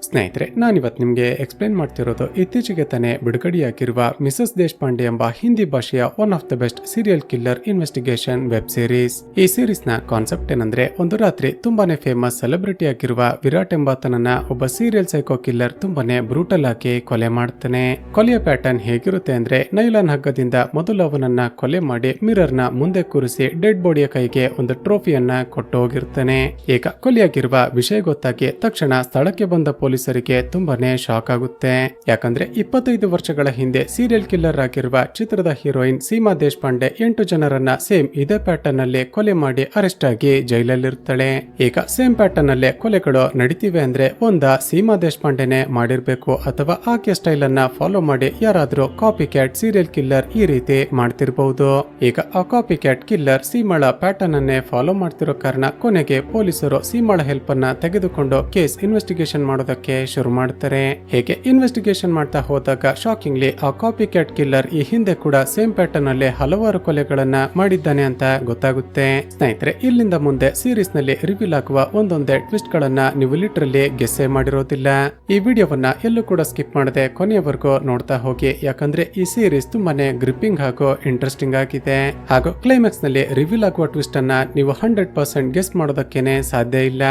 ಸ್ನೇಹಿತರೆ, ನಾನಿವತ್ತು ನಿಮಗೆ ಎಕ್ಸ್ಪ್ಲೇನ್ ಮಾಡ್ತಿರೋದು ಇತ್ತೀಚೆಗೆ ತಾನೇ ಬಿಡುಗಡೆಯಾಗಿರುವ ಮಿಸಸ್ ದೇಶಪಾಂಡೆ ಎಂಬ ಹಿಂದಿ ಭಾಷೆಯ one of the best serial killer investigation web series. ಈ ಸೀರೀಸ್ ನ ಕಾನ್ಸೆಪ್ಟ್ ಏನಂದ್ರೆ, ಒಂದು ರಾತ್ರಿ ತುಂಬಾನೇ ಫೇಮಸ್ ಸೆಲೆಬ್ರಿಟಿ ಆಗಿರುವ ವಿರಾಟ್ ಎಂಬಾತನನ್ನ ಒಬ್ಬ ಸೀರಿಯಲ್ ಸೈಕೋ ಕಿಲ್ಲರ್ ತುಂಬಾನೇ ಬ್ರೂಟಲ್ ಆಗಿ ಕೊಲೆ ಮಾಡ್ತಾನೆ. ಕೊಲೆಯ ಪ್ಯಾಟರ್ನ್ ಹೇಗಿರುತ್ತೆ ಅಂದ್ರೆ, ನೈಲಾನ್ ಹಗ್ಗದಿಂದ ಮೊದಲು ಅವನನ್ನ ಕೊಲೆ ಮಾಡಿ ಮಿರರ್ ನ ಮುಂದೆ ಕೂರಿಸಿ ಡೆಡ್ ಬಾಡಿಯ ಕೈಗೆ ಒಂದು ಟ್ರೋಫಿಯನ್ನ ಕೊಟ್ಟು ಹೋಗಿರ್ತಾನೆ. ಈಗ ಕೊಲೆಯಾಗಿರುವ ವಿಷಯ ಗೊತ್ತಾಗಿ ತಕ್ಷಣ ಸ್ಥಳಕ್ಕೆ ಬಂದ ಪೊಲೀಸರಿಗೆ ತುಂಬಾನೇ ಶಾಕ್ ಆಗುತ್ತೆ. ಯಾಕಂದ್ರೆ 25 ವರ್ಷಗಳ ಹಿಂದೆ ಸೀರಿಯಲ್ ಕಿಲ್ಲರ್ ಆಗಿರುವ ಚಿತ್ರದ ಹೀರೋಯಿನ್ ಸೀಮಾ ದೇಶಪಾಂಡೆ 8 ಜನರನ್ನ ಸೇಮ್ ಇದೇ ಪ್ಯಾಟರ್ನ್ ನಲ್ಲಿ ಕೊಲೆ ಮಾಡಿ ಅರೆಸ್ಟ್ ಆಗಿ ಜೈಲಲ್ಲಿರ್ತಾಳೆ. ಈಗ ಸೇಮ್ ಪ್ಯಾಟರ್ನ್ ನಲ್ಲೇ ಕೊಲೆಗಳು ನಡೀತಿವೆ ಅಂದ್ರೆ ಒಂದ ಸೀಮಾ ದೇಶಪಾಂಡೆನೆ ಮಾಡಿರ್ಬೇಕು, ಅಥವಾ ಆಕೆ ಸ್ಟೈಲ್ ಅನ್ನ ಫಾಲೋ ಮಾಡಿ ಯಾರಾದ್ರೂ ಕಾಪಿ ಕ್ಯಾಟ್ ಸೀರಿಯಲ್ ಕಿಲ್ಲರ್ ಈ ರೀತಿ ಮಾಡ್ತಿರ್ಬಹುದು. ಈಗ ಆ ಕಾಪಿ ಕ್ಯಾಟ್ ಕಿಲ್ಲರ್ ಸೀಮಾಳ ಪ್ಯಾಟರ್ನ್ ಅನ್ನೇ ಫಾಲೋ ಮಾಡ್ತಿರೋ ಕಾರಣ ಕೊನೆಗೆ ಪೊಲೀಸರು ಸೀಮಾಳ ಹೆಲ್ಪ್ ಅನ್ನ ತೆಗೆದುಕೊಂಡು ಕೇಸ್ ಇನ್ವೆಸ್ಟಿಗೇಷನ್ ಮಾಡೋದಕ್ಕೆ ಶುರು ಮಾಡ್ತಾರೆ. ಹೇಗೆ ಇನ್ವೆಸ್ಟಿಗೇಷನ್ ಮಾಡ್ತಾ ಹೋದಾಗ ಶಾಕಿಂಗ್ಲಿ ಆ ಕಾಪಿ ಕ್ಯಾಟ್ ಕಿಲ್ಲರ್ ಈ ಹಿಂದೆ ಕೂಡ ಸೇಮ್ ಪ್ಯಾಟರ್ನ್ ನಲ್ಲಿ ಹಲವಾರು ಕೊಲೆಗಳನ್ನ ಮಾಡಿದ್ದಾನೆ ಅಂತ ಗೊತ್ತಾಗುತ್ತೆ. ಸ್ನೇಹಿತರೆ, ಇಲ್ಲಿಂದ ಮುಂದೆ ಸೀರೀಸ್ ನಲ್ಲಿ ರಿವೀಲ್ ಆಗುವ ಒಂದೊಂದೇ ಟ್ವಿಸ್ಟ್ ಗಳನ್ನ ನೀವು ಲಿಟರಲಿ ಗೆಸ್ಸೇ ಮಾಡಿರೋದಿಲ್ಲ. ಈ ವಿಡಿಯೋವನ್ನ ಎಲ್ಲೂ ಕೂಡ ಸ್ಕಿಪ್ ಮಾಡದೆ ಕೊನೆಯವರೆಗೂ ನೋಡ್ತಾ ಹೋಗಿ, ಯಾಕಂದ್ರೆ ಈ ಸೀರೀಸ್ ತುಂಬಾನೇ ಗ್ರಿಪ್ಪಿಂಗ್ ಹಾಗೂ ಇಂಟ್ರೆಸ್ಟಿಂಗ್ ಆಗಿದೆ. ಹಾಗೂ ಕ್ಲೈಮ್ಯಾಕ್ಸ್ ನಲ್ಲಿ ರಿವೀಲ್ ಆಗುವ ಟ್ವಿಸ್ಟ್ ಅನ್ನ ನೀವು 100% ಗೆಸ್ ಮಾಡೋದಕ್ಕೇನೆ ಸಾಧ್ಯ ಇಲ್ಲ.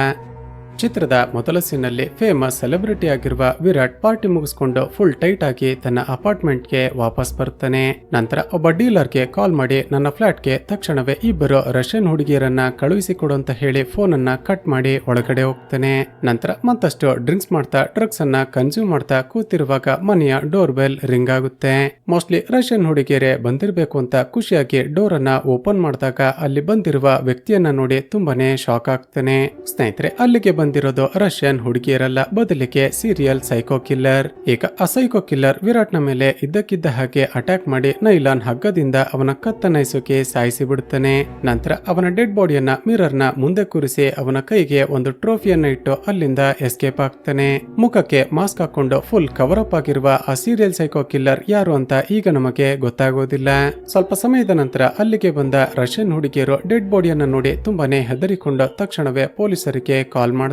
ಚಿತ್ರದ ಮೊದಲ ಸೀನಲ್ಲಿ ಫೇಮಸ್ ಸೆಲೆಬ್ರಿಟಿ ಆಗಿರುವ ವಿರಾಟ್ ಪಾರ್ಟಿ ಮುಗಿಸ್ಕೊಂಡು ಫುಲ್ ಟೈಟ್ ಆಗಿ ತನ್ನ ಅಪಾರ್ಟ್ಮೆಂಟ್ ಗೆ ವಾಪಸ್ ಬರ್ತಾನೆ. ನಂತರ ಒಬ್ಬ ಡೀಲರ್ಗೆ ಕಾಲ್ ಮಾಡಿ ನನ್ನ ಫ್ಲಾಟ್ಗೆ ತಕ್ಷಣವೇ ಇಬ್ಬರು ರಷ್ಯನ್ ಹುಡುಗಿಯರನ್ನ ಕಳುಹಿಸಿಕೊಡು ಅಂತ ಹೇಳಿ ಫೋನ್ ಅನ್ನ ಕಟ್ ಮಾಡಿ ಒಳಗಡೆ ಹೋಗ್ತಾನೆ. ನಂತರ ಮತ್ತಷ್ಟು ಡ್ರಿಂಕ್ಸ್ ಮಾಡ್ತಾ ಡ್ರಗ್ಸ್ ಅನ್ನ ಕನ್ಸ್ಯೂಮ್ ಮಾಡ್ತಾ ಕೂತಿರುವಾಗ ಮನೆಯ ಡೋರ್ ಬೆಲ್ ರಿಂಗ್ ಆಗುತ್ತೆ. ಮೋಸ್ಟ್ಲಿ ರಷ್ಯನ್ ಹುಡುಗಿಯರೇ ಬಂದಿರಬೇಕು ಅಂತ ಖುಷಿಯಾಗಿ ಡೋರ್ ಅನ್ನ ಓಪನ್ ಮಾಡಿದಾಗ ಅಲ್ಲಿ ಬಂದಿರುವ ವ್ಯಕ್ತಿಯನ್ನ ನೋಡಿ ತುಂಬಾನೇ ಶಾಕ್ ಆಗ್ತಾನೆ. ಸ್ನೇಹಿತರೆ, ಅಲ್ಲಿಗೆ ಬಂದಿರೋದು ರಷ್ಯನ್ ಹುಡುಗಿಯರಲ್ಲ, ಬದಲಿಗೆ ಸೀರಿಯಲ್ ಸೈಕೋ ಕಿಲ್ಲರ್. ಈಗ ಆ ಸೈಕೋ ಕಿಲ್ಲರ್ ವಿರಾಟ್ ನ ಮೇಲೆ ಇದ್ದಕ್ಕಿದ್ದ ಹಾಗೆ ಅಟ್ಯಾಕ್ ಮಾಡಿ ನೈಲಾನ್ ಹಗ್ಗದಿಂದ ಅವನ ಕತ್ತನೈಸೋಕೆ ಸಾಯಿಸಿ ಬಿಡುತ್ತಾನೆ. ನಂತರ ಅವನ ಡೆಡ್ ಬಾಡಿಯನ್ನ ಮಿರರ್ ನ ಮುಂದೆ ಕೂರಿಸಿ ಅವನ ಕೈಗೆ ಒಂದು ಟ್ರೋಫಿಯನ್ನ ಇಟ್ಟು ಅಲ್ಲಿಂದ ಎಸ್ಕೇಪ್ ಆಗ್ತಾನೆ. ಮುಖಕ್ಕೆ ಮಾಸ್ಕ್ ಹಾಕೊಂಡು ಫುಲ್ ಕವರ್ ಅಪ್ ಆಗಿರುವ ಆ ಸೀರಿಯಲ್ ಸೈಕೋ ಕಿಲ್ಲರ್ ಯಾರು ಅಂತ ಈಗ ನಮಗೆ ಗೊತ್ತಾಗೋದಿಲ್ಲ. ಸ್ವಲ್ಪ ಸಮಯದ ನಂತರ ಅಲ್ಲಿಗೆ ಬಂದ ರಷ್ಯನ್ ಹುಡುಗಿಯರು ಡೆಡ್ ಬಾಡಿಯನ್ನ ನೋಡಿ ತುಂಬಾನೇ ಹೆದರಿಕೊಂಡು ತಕ್ಷಣವೇ ಪೊಲೀಸರಿಗೆ ಕಾಲ್ ಮಾಡ್ತಾರೆ.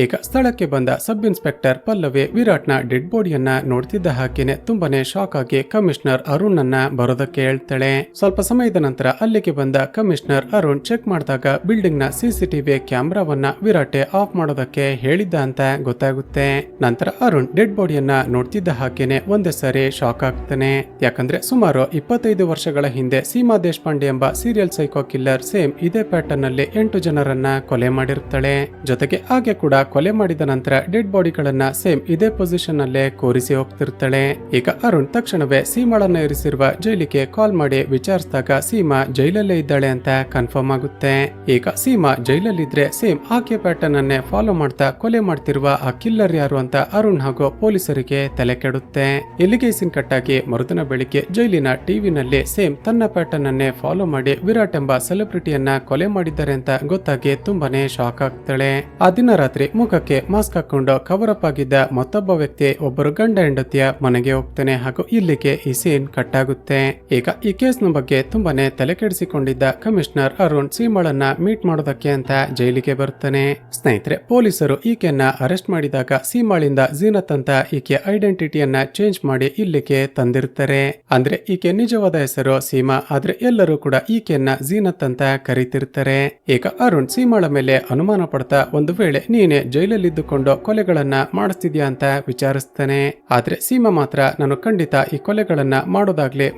ಈಗ ಸ್ಥಳಕ್ಕೆ ಬಂದ ಸಬ್ ಇನ್ಸ್ಪೆಕ್ಟರ್ ಪಲ್ಲವಿ ವಿರಾಟ್ ನ ಡೆಡ್ ಬಾಡಿಯನ್ನ ನೋಡ್ತಿದ್ದ ಹಾಗೇನೆ ತುಂಬಾನೇ ಶಾಕ್ ಆಗಿ ಕಮಿಷನರ್ ಅರುಣ್ ಅನ್ನ ಬರೋದಕ್ಕೆ ಹೇಳ್ತಾಳೆ. ಸ್ವಲ್ಪ ಸಮಯದ ನಂತರ ಅಲ್ಲಿಗೆ ಬಂದ ಕಮಿಷನರ್ ಅರುಣ್ ಚೆಕ್ ಮಾಡಿದಾಗ ಬಿಲ್ಡಿಂಗ್ ನ ಸಿಸಿಟಿವಿ ಕ್ಯಾಮೆರಾವನ್ನ ವಿರಾಟೆ ಆಫ್ ಮಾಡೋದಕ್ಕೆ ಹೇಳಿದ್ದ ಅಂತ ಗೊತ್ತಾಗುತ್ತೆ. ನಂತರ ಅರುಣ್ ಡೆಡ್ ಬಾಡಿಯನ್ನ ನೋಡ್ತಿದ್ದ ಹಾಗೇನೆ ಒಂದೇ ಸಾರಿ ಶಾಕ್ ಆಗ್ತಾನೆ. ಯಾಕಂದ್ರೆ ಸುಮಾರು 25 ವರ್ಷಗಳ ಹಿಂದೆ ಸೀಮಾ ದೇಶಪಾಂಡೆ ಎಂಬ ಸೀರಿಯಲ್ ಸೈಕೋ ಕಿಲ್ಲರ್ ಸೇಮ್ ಇದೇ ಪ್ಯಾಟರ್ನ್ ನಲ್ಲಿ 8 ಜನರನ್ನ ಕೊಲೆ ಮಾಡಿರ್ತಾಳೆ. ಜೊತೆಗೆ ಹಾಗೆ ಕೂಡ ಕೊಲೆ ಮಾಡಿದ ನಂತರ ಡೆಡ್ ಬಾಡಿಗಳನ್ನ ಸೇಮ್ ಇದೇ ಪೊಸಿಷನ್ ನಲ್ಲೇ ಕೂರಿಸಿ ಹೋಗ್ತಿರ್ತಾಳೆ. ಈಗ ಅರುಣ್ ತಕ್ಷಣವೇ ಸೀಮಾಳನ್ನ ಇರಿಸಿರುವ ಜೈಲಿಗೆ ಕಾಲ್ ಮಾಡಿ ವಿಚಾರಿಸಿದಾಗ ಸೀಮಾ ಜೈಲಲ್ಲೇ ಇದ್ದಾಳೆ ಅಂತ ಕನ್ಫರ್ಮ್ ಆಗುತ್ತೆ. ಈಗ ಸೀಮಾ ಜೈಲಲ್ಲಿದ್ರೆ ಸೇಮ್ ಆಕೆ ಪ್ಯಾಟರ್ನ್ ಅನ್ನೇ ಫಾಲೋ ಮಾಡ್ತಾ ಕೊಲೆ ಮಾಡ್ತಿರುವ ಆ ಕಿಲ್ಲರ್ ಯಾರು ಅಂತ ಅರುಣ್ ಹಾಗೂ ಪೊಲೀಸರಿಗೆ ತಲೆ ಕೆಡುತ್ತೆ. ಇಲ್ಲಿಗೆ ಸೀನ್ ಕಟ್ಟಾಗಿ ಮರುದಿನ ಬೆಳಿಗ್ಗೆ ಜೈಲಿನ ಟಿವಿನಲ್ಲಿ ಸೇಮ್ ತನ್ನ ಪ್ಯಾಟರ್ನ್ ಅನ್ನೇ ಫಾಲೋ ಮಾಡಿ ವಿರಾಟ್ ಎಂಬ ಸೆಲೆಬ್ರಿಟಿಯನ್ನ ಕೊಲೆ ಮಾಡಿದ್ದಾರೆ ಅಂತ ಗೊತ್ತಾಗಿ ತುಂಬಾನೇ ಶಾಕ್ ಆಗ್ತಾಳೆ. ಆ ದಿನ ರಾತ್ರಿ ಮುಖಕ್ಕೆ ಮಾಸ್ಕ್ ಹಾಕೊಂಡು ಕವರ್ ಅಪ್ ಆಗಿದ್ದ ಮತ್ತೊಬ್ಬ ವ್ಯಕ್ತಿ ಒಬ್ಬರು ಗಂಡ ಹೆಂಡತಿಯ ಮನೆಗೆ ಹೋಗ್ತಾನೆ. ಹಾಗೂ ಇಲ್ಲಿಗೆ ಈ ಸೀನ್ ಕಟ್ ಆಗುತ್ತೆ. ಈಗ ಈ ಕೇಸ್ ನ ಬಗ್ಗೆ ತುಂಬಾನೇ ತಲೆ ಕೆಡಿಸಿಕೊಂಡಿದ್ದ ಕಮಿಷನರ್ ಅರುಣ್ ಸೀಮಾಳನ್ನ ಮೀಟ್ ಮಾಡೋದಕ್ಕೆ ಅಂತ ಜೈಲಿಗೆ ಬರ್ತಾನೆ. ಸ್ನೇಹಿತರೆ, ಪೊಲೀಸರು ಈಕೆಯನ್ನ ಅರೆಸ್ಟ್ ಮಾಡಿದಾಗ ಸೀಮಾಳಿಂದ ಜೀನತ್ ಅಂತ ಈಕೆ ಐಡೆಂಟಿಟಿಯನ್ನ ಚೇಂಜ್ ಮಾಡಿ ಇಲ್ಲಿಗೆ ತಂದಿರ್ತಾರೆ. ಅಂದ್ರೆ ಈಕೆ ನಿಜವಾದ ಹೆಸರು ಸೀಮಾ, ಆದ್ರೆ ಎಲ್ಲರೂ ಕೂಡ ಈಕೆಯನ್ನ ಜೀನತ್ ಅಂತ ಕರೀತಿರ್ತಾರೆ. ಈಗ ಅರುಣ್ ಸೀಮಾಳ ಮೇಲೆ ಅನುಮಾನ ಪಡ್ತಾ ಒಂದು ವೇಳೆ ನೀನೆ ಜೈಲಲ್ಲಿದ್ದುಕೊಂಡು ಕೊಲೆಗಳನ್ನ ಮಾಡಿಸ್ತಿದ್ಯಾ ಅಂತ ವಿಚಾರಿಸ್ತಾನೆ. ಆದ್ರೆ ಸೀಮಾ ಮಾತ್ರ ನಾನು ಖಂಡಿತ ಈ ಕೊಲೆಗಳನ್ನ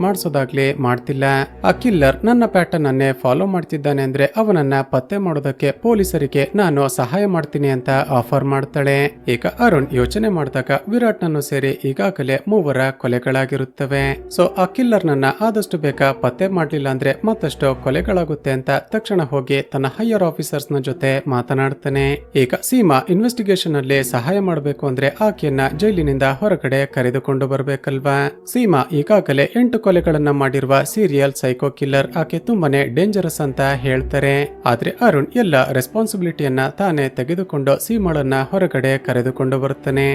ಮಾಡಿಸೋದಾಗ್ಲಿ ಮಾಡ್ತಿಲ್ಲ. ಆ ಕಿಲ್ಲರ್ ನನ್ನ ಪ್ಯಾಟರ್ನ್ ಅನ್ನೇ ಫಾಲೋ ಮಾಡ್ತಿದ್ದಾನೆ ಅಂದ್ರೆ ಅವನನ್ನ ಪತ್ತೆ ಮಾಡೋದಕ್ಕೆ ಪೊಲೀಸರಿಗೆ ನಾನು ಸಹಾಯ ಮಾಡ್ತೀನಿ ಅಂತ ಆಫರ್ ಮಾಡ್ತಾಳೆ. ಈಗ ಅರುಣ್ ಯೋಚನೆ ಮಾಡಿದಾಗ ವಿರಾಟ್ ನನ್ನು ಸೇರಿ ಈಗಾಗಲೇ 3 ಕೊಲೆಗಳಾಗಿರುತ್ತವೆ. ಸೊ ಆ ಕಿಲ್ಲರ್ ನನ್ನ ಆದಷ್ಟು ಬೇಗ ಪತ್ತೆ ಮಾಡ್ಲಿಲ್ಲ ಅಂದ್ರೆ ಮತ್ತಷ್ಟು ಕೊಲೆಗಳಾಗುತ್ತೆ ಅಂತ ತಕ್ಷಣ ಹೋಗಿ ತನ್ನ ಹೈಯರ್ ಆಫೀಸರ್ಸ್ ನ ಜೊತೆ ಮಾತನಾಡ್ತಾನೆ. ಈಗ ಸೀಮಾ ಇನ್ವೆಸ್ಟಿಗೇಷನ್ ಅಲ್ಲಿ ಸಹಾಯ ಮಾಡಬೇಕು ಅಂದ್ರೆ ಆಕೆಯನ್ನ ಜೈಲಿನಿಂದ ಹೊರಗಡೆ ಕರೆದುಕೊಂಡು ಬರ್ಬೇಕಲ್ವಾ. ಸೀಮಾ ಈಗಾಗಲೇ 8 ಕೊಲೆಗಳನ್ನ ಮಾಡಿರುವ ಸೀರಿಯಲ್ ಸೈಕೋ ಕಿಲ್ಲರ್, ಆಕೆ ತುಂಬಾನೇ ಡೇಂಜರಸ್ ಅಂತ ಹೇಳ್ತಾರೆ. ಆದ್ರೆ ಅರುಣ್ ಎಲ್ಲ ರೆಸ್ಪಾನ್ಸಿಬಿಲಿಟಿಯನ್ನ ತಾನೇ ತೆಗೆದುಕೊಂಡು ಸೀಮಾಳನ್ನ ಹೊರಗಡೆ ಕರೆದುಕೊಂಡು ಬರ್ತಾನೆ.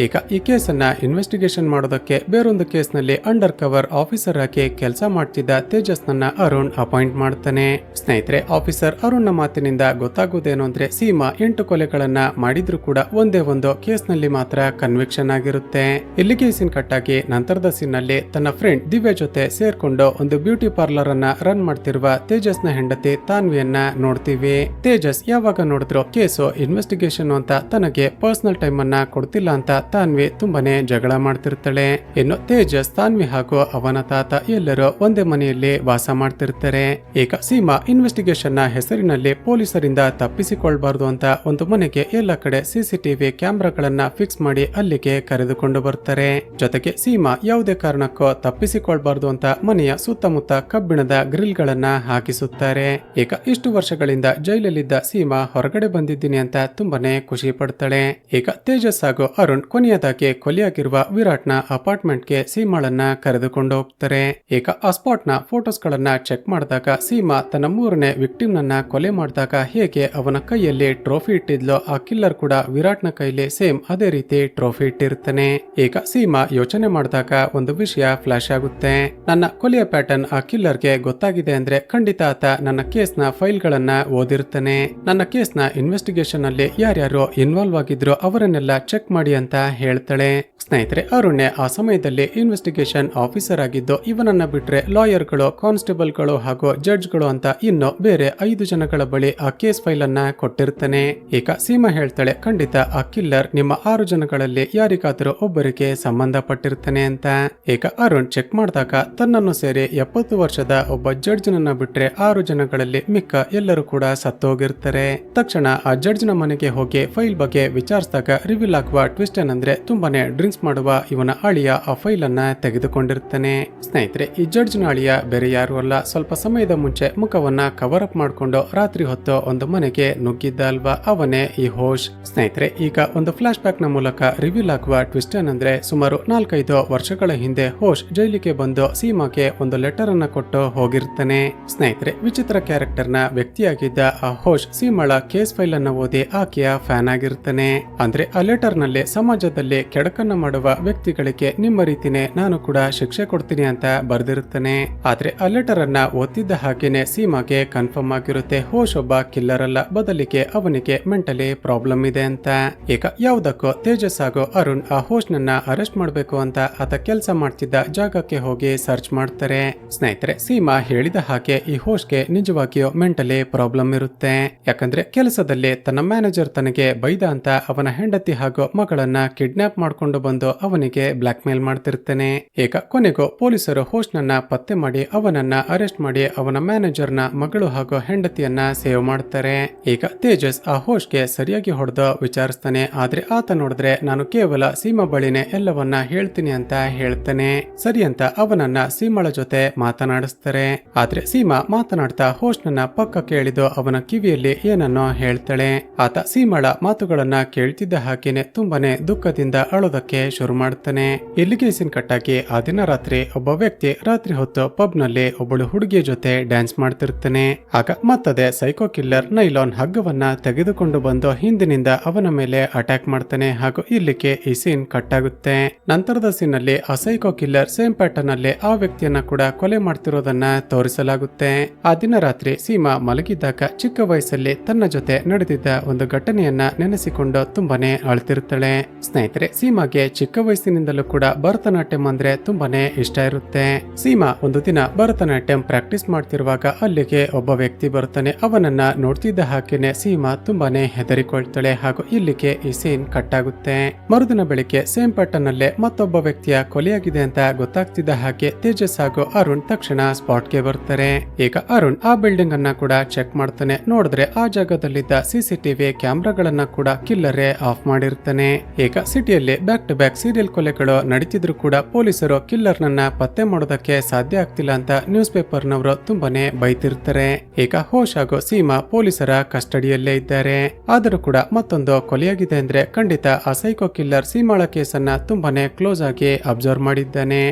ಈಗ ಈ ಕೇಸನ್ನ ಇನ್ವೆಸ್ಟಿಗೇಷನ್ ಮಾಡೋದಕ್ಕೆ ಬೇರೊಂದು ಕೇಸ್ನಲ್ಲಿ ಅಂಡರ್ ಕವರ್ ಆಫೀಸರ್ ಆಗಿ ಕೆಲಸ ಮಾಡ್ತಿದ್ದ ತೇಜಸ್ನನ್ನ ಅರುಣ್ ಅಪಾಯಿಂಟ್ ಮಾಡ್ತಾನೆ. ಸ್ನೇಹಿತರೆ, ಆಫೀಸರ್ ಅರುಣ್ನ ಮಾತಿನಿಂದ ಗೊತ್ತಾಗುವುದೇನು ಅಂದ್ರೆ ಸೀಮಾ 8 ಕೊಲೆಗಳನ್ನ ಮಾಡಿದ್ರು ಕೂಡ ಒಂದೇ ಒಂದು ಕೇಸ್ನಲ್ಲಿ ಮಾತ್ರ ಕನ್ವಿಕ್ಷನ್ ಆಗಿರುತ್ತೆ. ಇಲ್ಲಿಗೆ ಸೀನ್ ಕಟ್ ಆಗಿ ನಂತರದ ಸೀನ್ ನಲ್ಲಿ ತನ್ನ ಫ್ರೆಂಡ್ ದಿವ್ಯಾ ಜೊತೆ ಸೇರ್ಕೊಂಡು ಒಂದು ಬ್ಯೂಟಿ ಪಾರ್ಲರ್ ಅನ್ನ ರನ್ ಮಾಡ್ತಿರುವ ತೇಜಸ್ನ ಹೆಂಡತಿ ತಾನ್ವಿಯನ್ನ ನೋಡ್ತೀವಿ. ತೇಜಸ್ ಯಾವಾಗ ನೋಡಿದ್ರು ಕೇಸು ಇನ್ವೆಸ್ಟಿಗೇಷನ್ ಅಂತ ತನಗೆ ಪರ್ಸನಲ್ ಟೈಮ್ ಅನ್ನ ಕೊಡ್ತಿಲ್ಲ ಅಂತ ತಾನ್ವಿ ತುಂಬಾನೇ ಜಗಳ ಮಾಡ್ತಿರ್ತಾಳೆ. ಇನ್ನು ತೇಜಸ್, ತಾನ್ವಿ ಹಾಗೂ ಅವನ ತಾತ ಎಲ್ಲರೂ ಒಂದೇ ಮನೆಯಲ್ಲಿ ವಾಸ ಮಾಡ್ತಿರ್ತಾರೆ. ಈಗ ಸೀಮಾ ಇನ್ವೆಸ್ಟಿಗೇಷನ್ ನ ಹೆಸರಿನಲ್ಲಿ ಪೊಲೀಸರಿಂದ ತಪ್ಪಿಸಿಕೊಳ್ಬಾರ್ದು ಅಂತ ಒಂದು ಮನೆಗೆ ಎಲ್ಲ ಕಡೆ ಸಿಸಿಟಿವಿ ಕ್ಯಾಮೆರಾಗಳನ್ನ ಫಿಕ್ಸ್ ಮಾಡಿ ಅಲ್ಲಿಗೆ ಕರೆದುಕೊಂಡು ಬರ್ತಾರೆ. ಜೊತೆಗೆ ಸೀಮಾ ಯಾವುದೇ ಕಾರಣಕ್ಕೂ ತಪ್ಪಿಸಿಕೊಳ್ಬಾರ್ದು ಅಂತ ಮನೆಯ ಸುತ್ತಮುತ್ತ ಕಬ್ಬಿಣದ ಗ್ರಿಲ್ ಗಳನ್ನ ಹಾಕಿಸುತ್ತಾರೆ. ಈಗ ಇಷ್ಟು ವರ್ಷಗಳಿಂದ ಜೈಲಲ್ಲಿದ್ದ ಸೀಮಾ ಹೊರಗಡೆ ಬಂದಿದ್ದೀನಿ ಅಂತ ತುಂಬಾನೇ ಖುಷಿ ಪಡ್ತಾಳೆ. ಈಗ ತೇಜಸ್ ಹಾಗೂ ಅರುಣ್ ಕೊನೆಯದಾಗಿ ಕೊಲೆಯಾಗಿರುವ ವಿರಾಟ್ನ ಅಪಾರ್ಟ್ಮೆಂಟ್ಗೆ ಸೀಮಾಳನ್ನ ಕರೆದುಕೊಂಡು ಹೋಗ್ತಾರೆ. ಈಗ ಆ ಸ್ಪಾಟ್ ನ ಫೋಟೋಸ್ ಗಳನ್ನ ಚೆಕ್ ಮಾಡಿದಾಗ ಸೀಮಾ ತನ್ನ 3ನೇ ವಿಕ್ಟಿಮ್ ನನ್ನ ಕೊಲೆ ಮಾಡಿದಾಗ ಹೇಗೆ ಅವನ ಕೈಯಲ್ಲಿ ಟ್ರೋಫಿ ಇಟ್ಟಿದ್ಲೋ ಆ ಕಿಲ್ಲರ್ ಕೂಡ ವಿರಾಟ್ನ ಕೈಲಿ ಸೇಮ್ ಅದೇ ರೀತಿ ಟ್ರೋಫಿ ಇಟ್ಟಿರ್ತಾನೆ. ಈಗ ಸೀಮಾ ಯೋಚನೆ ಮಾಡಿದಾಗ ಒಂದು ವಿಷಯ ಫ್ಲಾಶ್ ಆಗುತ್ತೆ. ನನ್ನ ಕೊಲೆಯ ಪ್ಯಾಟರ್ನ್ ಆ ಕಿಲ್ಲರ್ಗೆ ಗೊತ್ತಾಗಿದೆ ಅಂದ್ರೆ ಖಂಡಿತ ಆತ ನನ್ನ ಕೇಸ್ನ ಫೈಲ್ ಗಳನ್ನ ಓದಿರ್ತಾನೆ. ನನ್ನ ಕೇಸ್ನ ಇನ್ವೆಸ್ಟಿಗೇಷನ್ ಅಲ್ಲಿ ಯಾರ್ಯಾರು ಇನ್ವಾಲ್ವ್ ಆಗಿದ್ರು ಅವರನ್ನೆಲ್ಲ ಚೆಕ್ ಮಾಡಿ ಅಂತ ಹೇಳ್ತಾಳೆ. ಸ್ನೇಹಿತರೆ, ಅರುಣ್ ಆ ಸಮಯದಲ್ಲಿ ಇನ್ವೆಸ್ಟಿಗೇಷನ್ ಆಫೀಸರ್ ಆಗಿದ್ದು ಇವನನ್ನ ಬಿಟ್ರೆ ಲಾಯರ್ಗಳು, ಕಾನ್ಸ್ಟೇಬಲ್ಗಳು ಹಾಗೂ ಜಡ್ಜ್ಗಳು ಅಂತ ಇನ್ನು ಬೇರೆ 5 ಜನಗಳ ಬಳಿ ಆ ಕೇಸ್ ಫೈಲ್ ಅನ್ನ ಕೊಟ್ಟಿರ್ತಾನೆ. ಈಗ ಸೀಮಾ ಹೇಳ್ತಾಳೆ, ಖಂಡಿತ ಆ ಕಿಲ್ಲರ್ ನಿಮ್ಮ 6 ಜನಗಳಲ್ಲಿ ಯಾರಿಗಾದರೂ ಒಬ್ಬರಿಗೆ ಸಂಬಂಧಪಟ್ಟಿರ್ತಾನೆ ಅಂತ. ಈಗ ಅರುಣ್ ಚೆಕ್ ಮಾಡಿದಾಗ ತನ್ನನ್ನು ಸೇರಿ 70 ವರ್ಷದ ಒಬ್ಬ ಜಡ್ಜ್ ನನ್ನ ಬಿಟ್ರೆ 6 ಜನಗಳಲ್ಲಿ ಮಿಕ್ಕ ಎಲ್ಲರೂ ಕೂಡ ಸತ್ತೋಗಿರ್ತಾರೆ. ತಕ್ಷಣ ಆ ಜಡ್ಜ್ ನ ಮನೆಗೆ ಹೋಗಿ ಫೈಲ್ ಬಗ್ಗೆ ವಿಚಾರಿಸಿದಾಗ ರಿವೀಲ್ ಆಗುವ ಟ್ವಿಸ್ಟ್ ಏನಂದ್ರೆ ತುಂಬಾನೇ ಡ್ರಿಂಕ್ಸ್ ಮಾಡುವ ಇವನ ಅಳಿಯ ಆ ಫೈಲ್ ಅನ್ನ ತೆಗೆದುಕೊಂಡಿರ್ತಾನೆ. ಸ್ನೇಹಿತರೆ, ಈ ಜಡ್ಜ್ ನ ಅಳಿಯ ಬೇರೆ ಯಾರು ಅಲ್ಲ, ಸ್ವಲ್ಪ ಸಮಯದ ಮುಂಚೆ ಮುಖವನ್ನ ಕವರ್ ಅಪ್ ಮಾಡ್ಕೊಂಡು ರಾತ್ರಿ ಹೊತ್ತು ಒಂದು ಮನೆಗೆ ನುಗ್ಗಿದ್ದ ಅಲ್ವಾ, ಅವನೇ ಈ ಹೋಶ್. ಸ್ನೇಹಿತರೆ, ಈಗ ಒಂದು ಫ್ಲಾಶ್ ಬ್ಯಾಕ್ ನ ಮೂಲಕ ರಿವೀಲ್ ಆಗುವ ಟ್ವಿಸ್ಟ್ ಏನಂದ್ರೆ ಸುಮಾರು 4-5 ವರ್ಷಗಳ ಹಿಂದೆ ಹೋಶ್ ಜೈಲಿಗೆ ಬಂದು ಸೀಮಾಗೆ ಒಂದು ಲೆಟರ್ ಅನ್ನ ಕೊಟ್ಟು ಹೋಗಿರ್ತಾನೆ. ಸ್ನೇಹಿತರೆ, ವಿಚಿತ್ರ ಕ್ಯಾರೆಕ್ಟರ್ ನ ವ್ಯಕ್ತಿಯಾಗಿದ್ದ ಆ ಹೋಶ್ ಸೀಮಾಳ ಕೇಸ್ ಫೈಲ್ ಅನ್ನ ಓದಿ ಆಕೆಯ ಫ್ಯಾನ್ ಆಗಿರ್ತಾನೆ. ಅಂದ್ರೆ ಆ ಲೆಟರ್ ನಲ್ಲಿ ಸಮಾಜದಲ್ಲಿ ಕೆಡಕನ್ನ ಮಾಡುವ ವ್ಯಕ್ತಿಗಳಿಗೆ ನಿಮ್ಮ ರೀತಿನೇ ನಾನು ಕೂಡ ಶಿಕ್ಷೆ ಕೊಡ್ತೀನಿ ಅಂತ ಬರ್ದಿರುತ್ತಾನೆ. ಆದ್ರೆ ಆ ಲೆಟರ್ ಅನ್ನ ಓದಿದ್ದ ಹಾಗೇನೆ ಸೀಮಾಗೆ ಕನ್ಫರ್ಮ್ ಆಗಿರುತ್ತೆ ಹೋಶ್ ಒಬ್ಬ ಕಿಲ್ಲರ್ ಅಲ್ಲ, ಬದಲಿಗೆ ಅವನಿಗೆ ಮೆಂಟಲಿ ಪ್ರಾಬ್ಲಮ್ ಇದೆ ಅಂತ. ಈಗ ಯಾವುದಕ್ಕೂ ತೇಜಸ್ ಹಾಗೂ ಅರುಣ್ ಆ ಹೋಶ್ ನನ್ನ ಅರೆಸ್ಟ್ ಮಾಡಬೇಕು ಅಂತ ಆತ ಕೆಲಸ ಮಾಡ್ತಿದ್ದ ಜಾಗಕ್ಕೆ ಹೋಗಿ ಸರ್ಚ್ ಮಾಡ್ತಾರೆ. ಸ್ನೇಹಿತರೆ, ಸೀಮಾ ಹೇಳಿದ ಹಾಗೆ ಈ ಹೋಶ್ಗೆ ನಿಜವಾಗಿಯೂ ಮೆಂಟಲಿ ಪ್ರಾಬ್ಲಮ್ ಇರುತ್ತೆ. ಯಾಕಂದ್ರೆ ಕೆಲಸದಲ್ಲಿ ತನ್ನ ಮ್ಯಾನೇಜರ್ ತನಗೆ ಬೈದ ಅಂತ ಅವನ ಹೆಂಡತಿ ಹಾಗೂ ಮಗಳನ್ನ ಕಿಡ್ನಾಪ್ ಮಾಡ್ಕೊಂಡು ಬಂದು ಅವನಿಗೆ ಬ್ಲಾಕ್ ಮೇಲ್ ಮಾಡ್ತಿರ್ತಾನೆ. ಈಗ ಕೊನೆಗೂ ಪೊಲೀಸರು ಹೋಶ್ ನನ್ನ ಪತ್ತೆ ಮಾಡಿ ಅವನನ್ನ ಅರೆಸ್ಟ್ ಮಾಡಿ ಅವನ ಮ್ಯಾನೇಜರ್ ನ ಮಗಳು ಹಾಗೂ ಹೆಂಡತಿಯನ್ನ ಸೇವ್ ಮಾಡ್ತಾರೆ. ಈಗ ತೇಜಸ್ ಆ ಹೋಶ್ಗೆ ಸರಿಯಾಗಿ ಹೊಡೆದು ವಿಚಾರಿಸ್ತಾನೆ. ಆದ್ರೆ ಆತ ನೋಡಿದ್ರೆ ನಾನು ಕೇವಲ ಸೀಮಾ ಬಳಿನೇ ಎಲ್ಲವನ್ನ ಹೇಳ್ತೀನಿ ಅಂತ ಹೇಳ್ತಾನೆ. ಸರಿ ಅಂತ ಅವನನ್ನ ಸೀಮಾಳ ಜೊತೆ ಮಾತನಾಡಿಸ್ತಾರೆ. ಆದ್ರೆ ಸೀಮಾ ಮಾತನಾಡ್ತಾ ಹೋಶ್ ನನ್ನ ಪಕ್ಕ ಕೇಳಿದು ಅವನ ಕಿವಿಯಲ್ಲಿ ಏನನ್ನೋ ಹೇಳ್ತಾಳೆ. ಆತ ಸೀಮಾಳ ಮಾತುಗಳನ್ನ ಕೇಳ್ತಿದ್ದ ಹಾಗೇನೆ ತುಂಬಾನೇ ದುಃಖದಿಂದ ಅಳೋದಕ್ಕೆ ಶುರು ಮಾಡ್ತಾನೆ. ಇಲ್ಲಿಗೆ ಸೀನ್ ಕಟ್ಟಾಗಿ ಆ ದಿನ ರಾತ್ರಿ ಒಬ್ಬ ವ್ಯಕ್ತಿ ರಾತ್ರಿ ಹೊತ್ತು ಪಬ್ ನಲ್ಲಿ ಒಬ್ಬಳು ಹುಡುಗಿಯ ಜೊತೆ ಡ್ಯಾನ್ಸ್ ಮಾಡ್ತಿರ್ತಾನೆ. ಆಗ ಮತ್ತದೆ ಸೈಕೋ ಕಿಲ್ಲರ್ ನೈಲಾನ್ ಹಗ್ಗವನ್ನ ತೆಗೆದುಕೊಂಡು ಬಂದು ಹಿಂದಿನಿಂದ ಅವನ ಮೇಲೆ ಅಟ್ಯಾಕ್ ಮಾಡ್ತಾನೆ ಹಾಗೂ ಇಲ್ಲಿಗೆ ಈ ಸೀನ್ ಕಟ್ ಆಗುತ್ತೆ. ನಂತರದ ಸೀನ್ ನಲ್ಲಿ ಆ ಸೈಕೋ ಕಿಲ್ಲರ್ ಸೇಮ್ ಪ್ಯಾಟರ್ನ್ ಅಲ್ಲಿ ಆ ವ್ಯಕ್ತಿಯನ್ನ ಕೂಡ ಕೊಲೆ ಮಾಡ್ತಿರೋದನ್ನ ತೋರಿಸಲಾಗುತ್ತೆ. ಆ ದಿನ ರಾತ್ರಿ ಸೀಮಾ ಮಲಗಿದ್ದಾಗ ಚಿಕ್ಕ ವಯಸ್ಸಲ್ಲಿ ತನ್ನ ಜೊತೆ ನಡೆದಿದ್ದ ಒಂದು ಘಟನೆಯನ್ನ ನೆನೆಸಿಕೊಂಡು ತುಂಬಾನೇ ಅಳ್ತಿರ್ತಾಳೆ. ಸ್ನೇಹಿತರೆ, ಸೀಮಾಗೆ ಚಿಕ್ಕ ವಯಸ್ಸಿನಿಂದಲೂ ಕೂಡ ಭರತನಾಟ್ಯಂ ಅಂದ್ರೆ ತುಂಬಾನೇ ಇಷ್ಟ ಇರುತ್ತೆ. ಸೀಮಾ ಒಂದು ದಿನ ಭರತನಾಟ್ಯಂ ಪ್ರಾಕ್ಟೀಸ್ ಮಾಡ್ತಿರುವಾಗ ಅಲ್ಲಿಗೆ ಒಬ್ಬ ವ್ಯಕ್ತಿ ಬರ್ತಾನೆ. ಅವನನ್ನ ನೋಡ್ತಿದ್ದ ಹಾಗೇನೆ ಸೀಮಾ ತುಂಬಾನೇ ಹೆದರಿಕೊಳ್ತಾಳೆ ಹಾಗೂ ಇಲ್ಲಿಗೆ ಈ ಸೀನ್ ಕಟ್ ಆಗುತ್ತೆ. ಮರುದಿನ ಬೆಳಿಗ್ಗೆ ಸೇಮ್ ಪ್ಯಾಟರ್ನ್ ಅಲ್ಲೇ ಮತ್ತೊಬ್ಬ ವ್ಯಕ್ತಿಯ ಕೊಲೆಯಾಗಿದೆ ಅಂತ ಗೊತ್ತಾಗ್ತಿದ್ದ ಹಾಗೆ ತೇಜಸ್ ಹಾಗೂ ಅರುಣ್ ತಕ್ಷಣ ಸ್ಪಾಟ್ಗೆ ಬರ್ತಾರೆ. ಈಗ ಅರುಣ್ ಆ ಬಿಲ್ಡಿಂಗ್ ಅನ್ನ ಕೂಡ ಚೆಕ್ ಮಾಡ್ತಾನೆ. ನೋಡಿದ್ರೆ ಆ ಜಾಗದಲ್ಲಿದ್ದ ಸಿಸಿಟಿವಿ ಕ್ಯಾಮ್ರಾಗಳನ್ನ ಕೂಡ ಕಿಲ್ಲರೇ ಆಫ್ ಮಾಡಿರ್ತಾನೆ. ಈಗ ಸಿಟಿಯಲ್ಲಿ ಬ್ಯಾಕ್ ಟು ಬ್ಯಾಕ್ ಸೀರಿಯಲ್ ಕೊಲೆಗಳು ನಡೀತಿದ್ರು ಕೂಡ ಪೊಲೀಸರು ಕಿಲ್ಲರ್ ನನ್ನ ಪತ್ತೆ ಮಾಡೋದಕ್ಕೆ ಸಾಧ್ಯ ಆಗ್ತಿಲ್ಲ ಅಂತ ನ್ಯೂಸ್ ಪೇಪರ್ ನವರು ತುಂಬಾನೇ ಬೈತಿರ್ತಾರೆ. ಈಗ ಹೋಶ್ ಹಾಗೂ ಸೀಮಾ ಪೊಲೀಸರ ಕಸ್ಟಡಿಯಲ್ಲೇ ಇದ್ದಾರೆ. ಆದರೂ ಕೂಡ ಮತ್ತೊಂದು ಕೊಲೆಯಾಗಿದೆ ಅಂದ್ರೆ ಖಂಡಿತ ಆ ಸೈಕೋ ಕಿಲ್ಲರ್ ಸೀಮಾಳ ಕೇಸನ್ನ ತುಂಬಾನೇ ಕ್ಲೋಸ್ ಆಗಿ ಅಬ್ಸರ್ವ್ ಮಾಡಿದ್ದಾನೆ.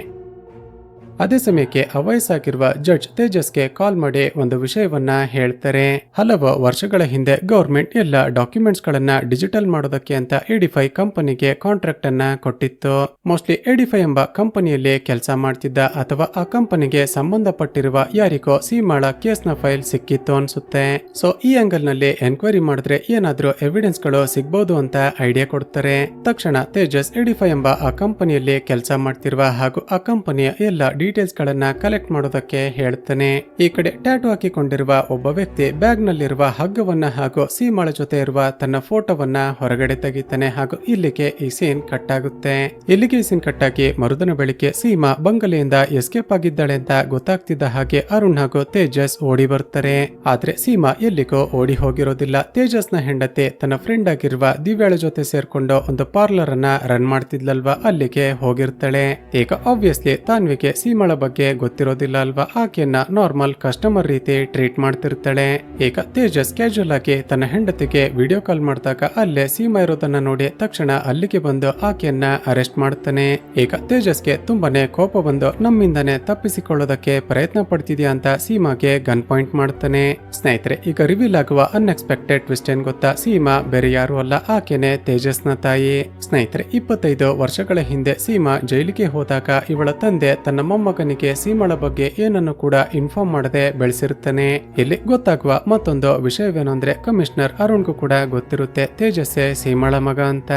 ಅದೇ ಸಮಯಕ್ಕೆ ವಯಸ್ಸಾಗಿರುವ ಜಡ್ಜ್ ತೇಜಸ್ಗೆ ಕಾಲ್ ಮಾಡಿ ಒಂದು ವಿಷಯವನ್ನ ಹೇಳ್ತಾರೆ. ಹಲವು ವರ್ಷಗಳ ಹಿಂದೆ ಗವರ್ಮೆಂಟ್ ಎಲ್ಲ ಡಾಕ್ಯುಮೆಂಟ್ಸ್ ಗಳನ್ನ ಡಿಜಿಟಲ್ ಮಾಡೋದಕ್ಕೆ ಅಂತ ಎಡಿಫೈ ಕಂಪನಿಗೆ ಕಾಂಟ್ರಾಕ್ಟ್ ಅನ್ನ ಕೊಟ್ಟಿತ್ತು. ಮೋಸ್ಟ್ಲಿ ಎಡಿಫೈ ಎಂಬ ಕಂಪನಿಯಲ್ಲಿ ಕೆಲಸ ಮಾಡ್ತಿದ್ದ ಅಥವಾ ಆ ಕಂಪನಿಗೆ ಸಂಬಂಧಪಟ್ಟಿರುವ ಯಾರಿಗೋ ಸೀಮಾಳ ಕೇಸ್ನ ಫೈಲ್ ಸಿಕ್ಕಿತ್ತು ಅನ್ಸುತ್ತೆ. ಸೊ ಈ ಆಂಗಲ್ ನಲ್ಲಿ ಎನ್ಕ್ವೈರಿ ಮಾಡಿದ್ರೆ ಏನಾದ್ರೂ ಎವಿಡೆನ್ಸ್ ಗಳು ಸಿಗ್ಬಹುದು ಅಂತ ಐಡಿಯಾ ಕೊಡ್ತಾರೆ. ತಕ್ಷಣ ತೇಜಸ್ ಎಡಿಫೈ ಎಂಬ ಆ ಕಂಪನಿಯಲ್ಲಿ ಕೆಲಸ ಮಾಡ್ತಿರುವ ಹಾಗೂ ಆ ಕಂಪನಿಯ ಎಲ್ಲ ಡೀಟೇಲ್ಸ್ ಗಳನ್ನ ಕಲೆಕ್ಟ್ ಮಾಡೋದಕ್ಕೆ ಹೇಳ್ತಾನೆ. ಈ ಕಡೆ ಟ್ಯಾಟೂ ಹಾಕಿಕೊಂಡಿರುವ ಒಬ್ಬ ವ್ಯಕ್ತಿ ಬ್ಯಾಗ್ ನಲ್ಲಿರುವ ಹಗ್ಗವನ್ನ ಹಾಗೂ ಸೀಮಾಳ ಜೊತೆ ಇರುವ ತನ್ನ ಫೋಟೋವನ್ನ ಹೊರಗಡೆ ತೆಗಿತಾನೆ ಹಾಗೂ ಇಲ್ಲಿಗೆ ಈ ಸೀನ್ ಕಟ್ ಆಗುತ್ತೆ. ಇಲ್ಲಿಗೆ ಈ ಸೀನ್ ಕಟ್ ಆಗಿ ಮರುದಿನ ಬೆಳಿಗ್ಗೆ ಸೀಮಾ ಬಂಗಲೆಯಿಂದ ಎಸ್ಕೇಪ್ ಆಗಿದ್ದಾಳೆ ಅಂತ ಗೊತ್ತಾಗ್ತಿದ್ದ ಹಾಗೆ ಅರುಣ್ ಹಾಗೂ ತೇಜಸ್ ಓಡಿ ಬರ್ತಾರೆ. ಆದ್ರೆ ಸೀಮಾ ಎಲ್ಲಿಗೋ ಓಡಿ ಹೋಗಿರೋದಿಲ್ಲ. ತೇಜಸ್ನ ಹೆಂಡತಿ ತನ್ನ ಫ್ರೆಂಡ್ ಆಗಿರುವ ದಿವ್ಯಾಳ ಜೊತೆ ಸೇರ್ಕೊಂಡು ಒಂದು ಪಾರ್ಲರ್ ಅನ್ನ ರನ್ ಮಾಡ್ತಿದ್ಲಲ್ವಾ, ಅಲ್ಲಿಗೆ ಹೋಗಿರ್ತಾಳೆ. ಈಗ ಆಬ್ವಿಯಸ್ಲಿ ತಾನ್ವಿಗೆ ಸೀಮಾಳ ಬಗ್ಗೆ ಗೊತ್ತಿರೋದಿಲ್ಲ ಅಲ್ವಾ, ಆಕೆಯನ್ನ ನಾರ್ಮಲ್ ಕಸ್ಟಮರ್ ರೀತಿ ಟ್ರೀಟ್ ಮಾಡ್ತಿರ್ತಾಳೆ. ಈಗ ತೇಜಸ್ ಕ್ಯಾಶುಯಲ್ ಆಗಿ ತನ್ನ ಹೆಂಡತಿಗೆ ವಿಡಿಯೋ ಕಾಲ್ ಮಾಡಿದಾಗ ಅಲ್ಲೇ ಸೀಮಾ ಇರೋದನ್ನ ನೋಡಿ ತಕ್ಷಣ ಅಲ್ಲಿಗೆ ಬಂದು ಆಕೆಯನ್ನ ಅರೆಸ್ಟ್ ಮಾಡ್ತಾನೆ. ಈಗ ತೇಜಸ್ಗೆ ತುಂಬಾನೇ ಕೋಪ ಬಂದು ನಮ್ಮಿಂದಾನೆ ತಪ್ಪಿಸಿಕೊಳ್ಳೋದಕ್ಕೆ ಪ್ರಯತ್ನ ಪಡ್ತಿದ್ಯಾ ಅಂತ ಸೀಮಾಗೆ ಗನ್ ಪಾಯಿಂಟ್ ಮಾಡ್ತಾನೆ. ಸ್ನೇಹಿತರೆ, ಈಗ ರಿವೀಲ್ ಆಗುವ ಅನ್ಎಕ್ಸ್ಪೆಕ್ಟೆಡ್ ಟ್ವಿಸ್ಟ್ ಏನ್ ಗೊತ್ತಾ, ಸೀಮಾ ಬೇರೆ ಯಾರು ಅಲ್ಲ, ಆಕೆನೆ ತೇಜಸ್ನ ತಾಯಿ. ಸ್ನೇಹಿತರೆ, 25 ವರ್ಷಗಳ ಹಿಂದೆ ಸೀಮಾ ಜೈಲಿಗೆ ಹೋದಾಗ ಇವಳ ತಂದೆ ತನ್ನ ಮೊಮ್ಮಗನಿಗೆ ಸೀಮಾಳ ಬಗ್ಗೆ ಏನನ್ನು ಕೂಡ ಇನ್ಫಾರ್ಮ್ ಮಾಡದೆ ಬೆಳೆಸಿರುತ್ತಾನೆ. ಇಲ್ಲಿ ಗೊತ್ತಾಗುವ ಮತ್ತೊಂದು ವಿಷಯವೇನೆಂದ್ರೆ ಕಮಿಷನರ್ ಅರುಣ್ಗೂ ಕೂಡ ಗೊತ್ತಿರುತ್ತೆ ತೇಜಸ್ಸೇ ಸೀಮಾಳ ಮಗ ಅಂತ.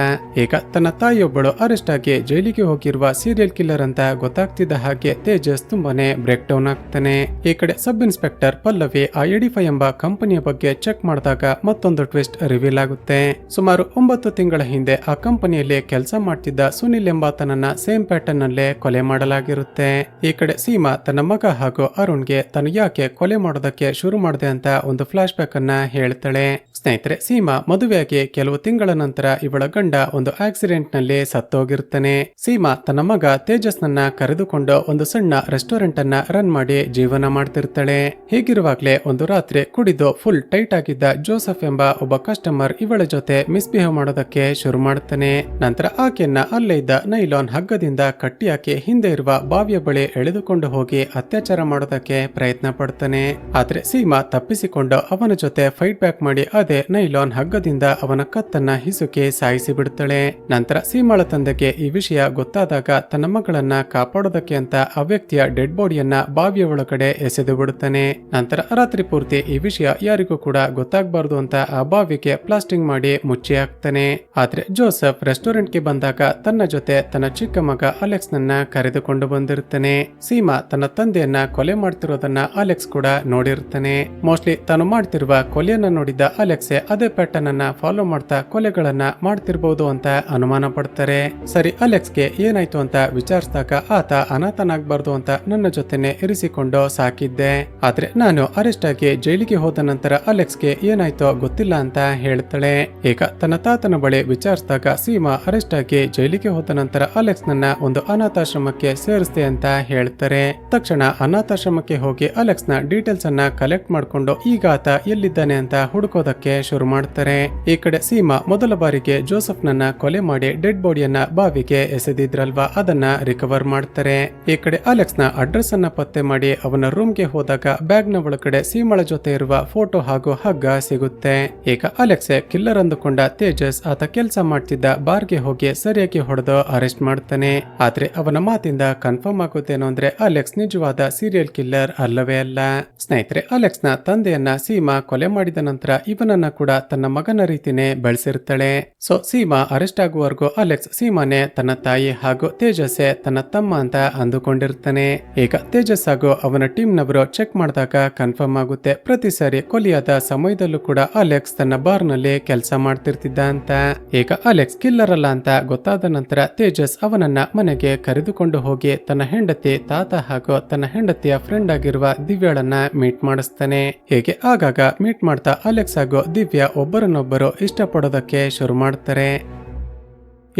ಈಗ ತನ್ನ ತಾಯಿಯೊಬ್ಬಳು ಅರೆಸ್ಟ್ ಆಗಿ ಜೈಲಿಗೆ ಹೋಗಿರುವ ಸೀರಿಯಲ್ ಕಿಲ್ಲರ್ ಅಂತ ಗೊತ್ತಾಗ್ತಿದ್ದ ಹಾಗೆ ತೇಜಸ್ ತುಂಬಾನೇ ಬ್ರೇಕ್ ಡೌನ್ ಆಗ್ತಾನೆ. ಈ ಕಡೆ ಸಬ್ ಇನ್ಸ್ಪೆಕ್ಟರ್ ಪಲ್ಲವಿ ಆ ಎಡಿಫೈ ಎಂಬ ಕಂಪನಿಯ ಬಗ್ಗೆ ಚೆಕ್ ಮಾಡಿದಾಗ ಮತ್ತೊಂದು ಟ್ವಿಸ್ಟ್ ರಿವೀಲ್ ಆಗುತ್ತೆ. ಸುಮಾರು 9 ತಿಂಗಳ ಹಿಂದೆ ಆ ಕಂಪನಿಯಲ್ಲಿ ಕೆಲಸ ಮಾಡ್ತಿದ್ದ ಸುನಿಲ್ ಎಂಬಾತನನ್ನ ಸೇಮ್ ಪ್ಯಾಟರ್ನ್ ನಲ್ಲೇ ಕೊಲೆ ಮಾಡಲಾಗಿರುತ್ತೆ. ಈ ಕಡೆ ಸೀಮಾ ತನ್ನ ಮಗ ಹಾಗೂ ಅರುಣ್ಗೆ ತಾನು ಯಾಕೆ ಕೊಲೆ ಮಾಡೋದಕ್ಕೆ ಶುರು ಮಾಡಿದೆ ಅಂತ ಒಂದು ಫ್ಲಾಶ್ ಬ್ಯಾಕ್ ಅನ್ನ ಹೇಳ್ತಾಳೆ. ಸ್ನೇಹಿತರೆ, ಸೀಮಾ ಮದುವೆಯಾಗಿ ಕೆಲವು ತಿಂಗಳ ನಂತರ ಇವಳ ಗಂಡ ಒಂದು ಆಕ್ಸಿಡೆಂಟ್ ನಲ್ಲಿ ಸತ್ತೋಗಿರ್ತಾನೆ. ಸೀಮಾ ತನ್ನ ಮಗ ತೇಜಸ್ ನನ್ನ ಕರೆದುಕೊಂಡು ಒಂದು ಸಣ್ಣ ರೆಸ್ಟೋರೆಂಟ್ ಅನ್ನ ರನ್ ಮಾಡಿ ಜೀವನ ಮಾಡ್ತಿರ್ತಾಳೆ. ಹೀಗಿರುವಾಗ್ಲೇ ಒಂದು ರಾತ್ರಿ ಕುಡಿದು ಫುಲ್ ಟೈಟ್ ಆಗಿದ್ದ ಜೋಸೆಫ್ ಎಂಬ ಒಬ್ಬ ಕಸ್ಟಮರ್ ಇವಳ ಜೊತೆ ಮಿಸ್ಬಿಹೇವ್ ಮಾಡೋದಕ್ಕೆ ಶುರು ಮಾಡ್ತಾನೆ. ನಂತರ ಆಕೆಯನ್ನ ಅಲ್ಲೇ ಇದ್ದ ನೈಲಾನ್ ಹಗ್ಗದಿಂದ ಕಟ್ಟಿ ಹಾಕಿ ಹಿಂದೆ ಇರುವ ಬಾವಿಯ ಬಳಿ ಎಳೆದುಕೊಂಡು ಹೋಗಿ ಅತ್ಯಾಚಾರ ಮಾಡೋದಕ್ಕೆ ಪ್ರಯತ್ನ ಪಡ್ತಾನೆ. ಆದ್ರೆ ಸೀಮಾ ತಪ್ಪಿಸಿಕೊಂಡು ಅವನ ಜೊತೆ ಫೈಟ್ ಬ್ಯಾಕ್ ಮಾಡಿ ಅದೇ ನೈಲಾನ್ ಹಗ್ಗದಿಂದ ಅವನ ಕತ್ತನ್ನ ಹಿಸುಕಿ ಸಾಯಿಸಿ ಬಿಡ್ತಾಳೆ. ನಂತರ ಸೀಮಾಳ ತಂದೆಗೆ ಈ ವಿಷಯ ಗೊತ್ತಾದಾಗ ತನ್ನ ಮಗಳನ್ನ ಕಾಪಾಡೋದಕ್ಕೆ ಅಂತ ಆ ವ್ಯಕ್ತಿಯ ಡೆಡ್ ಬಾಡಿಯನ್ನ ಬಾವಿಯ ಒಳಗಡೆ ಎಸೆದು ಬಿಡುತ್ತಾನೆ. ನಂತರ ರಾತ್ರಿ ಪೂರ್ತಿ ಈ ವಿಷಯ ಯಾರಿಗೂ ಕೂಡ ಗೊತ್ತಾಗಬಾರದು ಅಂತ ಆ ಬಾವಿಗೆ ಪ್ಲಾಸ್ಟಿಂಗ್ ಮಾಡಿ ಮುಚ್ಚಿ ಹಾಕ್ತಾನೆ. ಆದ್ರೆ ಜೋಸೆಫ್ ರೆಸ್ಟೋರೆಂಟ್ ಗೆ ಬಂದಾಗ ತನ್ನ ಜೊತೆ ತನ್ನ ಚಿಕ್ಕ ಮಗ ಅಲೆಕ್ಸ್ ನನ್ನ ಕರೆದುಕೊಂಡು ಬಂದಿರ್ತಾನೆ. ಸೀಮಾ ತನ್ನ ತಂದೆಯನ್ನ ಕೊಲೆ ಮಾಡ್ತಿರೋದನ್ನ ಅಲೆಕ್ಸ್ ಕೂಡ ನೋಡಿರ್ತಾನೆ. ಮೋಸ್ಟ್ಲಿ ತಾನು ಮಾಡ್ತಿರುವ ಕೊಲೆಯನ್ನ ನೋಡಿದ ಅಲೆಕ್ಸೆ ಅದೇ ಪ್ಯಾಟರ್ನ್ ಅನ್ನ ಫಾಲೋ ಮಾಡ್ತಾ ಕೊಲೆಗಳನ್ನ ಮಾಡ್ತಿರ್ಬಹುದು ಅಂತ ಅನುಮಾನ ಪಡ್ತಾರೆ. ಸರಿ, ಅಲೆಕ್ಸ್ಗೆ ಏನಾಯ್ತು ಅಂತ ವಿಚಾರಿಸಿದಾಗ ಆತ ಅನಾಥನಾಗಬಾರ್ದು ಅಂತ ನನ್ನ ಜೊತೆನೆ ಇರಿಸಿಕೊಂಡು ಸಾಕಿದ್ದೆ. ಆದ್ರೆ ನಾನು ಅರೆಸ್ಟ್ ಆಗಿ ಜೈಲಿಗೆ ಹೋದ ನಂತರ ಅಲೆಕ್ಸ್ಗೆ ಏನಾಯ್ತೋ ಗೊತ್ತಿಲ್ಲ ಅಂತ ಹೇಳ್ತಾಳೆ. ಈಗ ತನ್ನ ತಾತನ ಬಳಿ ವಿಚಾರಿಸಿದಾಗ ಸೀಮಾ ಅರೆಸ್ಟ್ ಆಗಿ ಜೈಲಿಗೆ ಹೋದ ನಂತರ ಅಲೆಕ್ಸ್ ನನ್ನ ಒಂದು ಅನಾಥಾಶ್ರಮಕ್ಕೆ ಸೇರಿಸ್ತೆ ಅಂತ ಹೇಳ್ತಾರೆ. ತಕ್ಷಣ ಅನಾಥಾಶ್ರಮಕ್ಕೆ ಹೋಗಿ ಅಲೆಕ್ಸ್ ನ ಡೀಟೇಲ್ಸ್ ಅನ್ನ ಕಲೆಕ್ಟ್ ಮಾಡ್ಕೊಂಡು ಈಗ ಆತ ಎಲ್ಲಿದ್ದಾನೆ ಅಂತ ಹುಡುಕೋದಕ್ಕೆ ಶುರು ಮಾಡ್ತಾರೆ. ಈ ಕಡೆ ಸೀಮಾ ಮೊದಲ ಬಾರಿಗೆ ಜೋಸೆಫ್ ನನ್ನ ಕೊಲೆ ಮಾಡಿ ಡೆಡ್ ಬಾಡಿಯನ್ನ ಬಾವಿಗೆ ಎಸೆದಿದ್ರಲ್ವಾ, ಅದನ್ನ ರಿಕವರ್ ಮಾಡ್ತಾರೆ. ಈ ಕಡೆ ಅಲೆಕ್ಸ್ ನ ಅಡ್ರೆಸ್ ಅನ್ನ ಪತ್ತೆ ಮಾಡಿ ಅವನ ರೂಮ್ ಗೆ ಹೋದಾಗ ಬ್ಯಾಗ್ ನ ಒಳಗಡೆ ಸೀಮಾಳ ಜೊತೆ ಇರುವ ಫೋಟೋ ಹಾಗೂ ಹಗ್ಗ ಸಿಗುತ್ತೆ. ಈಗ ಅಲೆಕ್ಸೆ ಕಿಲ್ಲರ್ ಅಂದುಕೊಂಡ ತೇಜಸ್ ಆತ ಕೆಲಸ ಮಾಡ್ತಿದ್ದ ಬಾರ್ಗೆ ಹೋಗಿ ಸರಿಯಾಗಿ ಹೊಡೆದು ಅರೆಸ್ಟ್ ಮಾಡ್ತಾನೆ. ಆದ್ರೆ ಅವನ ಮಾತಿಂದ ಕನ್ಫರ್ಮ್ ಆಗುತ್ತೇನೋ ಅಂದ್ರೆ ಅಲೆಕ್ಸ್ ನಿಜವಾದ ಸೀರಿಯಲ್ ಕಿಲ್ಲರ್ ಅಲ್ಲವೇ ಅಲ್ಲ. ಸ್ನೇಹಿತರೆ, ಅಲೆಕ್ಸ್ ನ ತಂದೆಯನ್ನ ಸೀಮಾ ಕೊಲೆ ಮಾಡಿದ ನಂತರ ಇವನನ್ನ ಕೂಡ ತನ್ನ ಮಗನ ರೀತಿನೇ ಬೆಳೆಸಿರ್ತಾಳೆ. ಸೊ ಸೀಮಾ ಅರೆಸ್ಟ್ ಆಗುವವರೆಗೂ ಅಲೆಕ್ಸ್ ಸೀಮಾನೆ ತನ್ನ ತಾಯಿ ಹಾಗೂ ತೇಜಸ್ಸೆ ತನ್ನ ತಮ್ಮ ಅಂತ ಅಂದುಕೊಂಡಿರ್ತಾನೆ. ಈಗ ತೇಜಸ್ ಹಾಗೂ ಅವನ ಟೀಮ್ ನವರು ಚೆಕ್ ಮಾಡಿದಾಗ ಕನ್ಫರ್ಮ್ ಆಗುತ್ತೆ ಪ್ರತಿ ಸಾರಿ ಕೊಲೆಯಾದ ಸಮಯದಲ್ಲೂ ಕೂಡ ಅಲೆಕ್ಸ್ ತನ್ನ ಬಾರ್ ನಲ್ಲಿ ಕೆಲಸ ಮಾಡ್ತಿರ್ತಿದ್ದ ಅಂತ. ಈಗ ಅಲೆಕ್ಸ್ ಕಿಲ್ಲರ್ ಅಲ್ಲ ಅಂತ ಗೊತ್ತಾದ ನಂತರ ತೇಜಸ್ ಅವನನ್ನ ಮನೆಗೆ ಕರೆದುಕೊಂಡು ಹೋಗಿ ತನ್ನ ಹೆಂಡತಿ, ತಾತ ಹಾಗೂ ತನ್ನ ಹೆಂಡತಿಯ ಫ್ರೆಂಡ್ ಆಗಿರುವ ದಿವ್ಯಾಳನ್ನ ಮೀಟ್ ಮಾಡಿಸ್ತಾನೆ. ಹೇಗೆ ಆಗಾಗ ಮೀಟ್ ಮಾಡ್ತಾ ಅಲೆಕ್ಸ್ ಹಾಗೂ ದಿವ್ಯಾ ಒಬ್ಬರನ್ನೊಬ್ಬರು ಇಷ್ಟಪಡೋದಕ್ಕೆ ಶುರು ಮಾಡ್ತಾರೆ.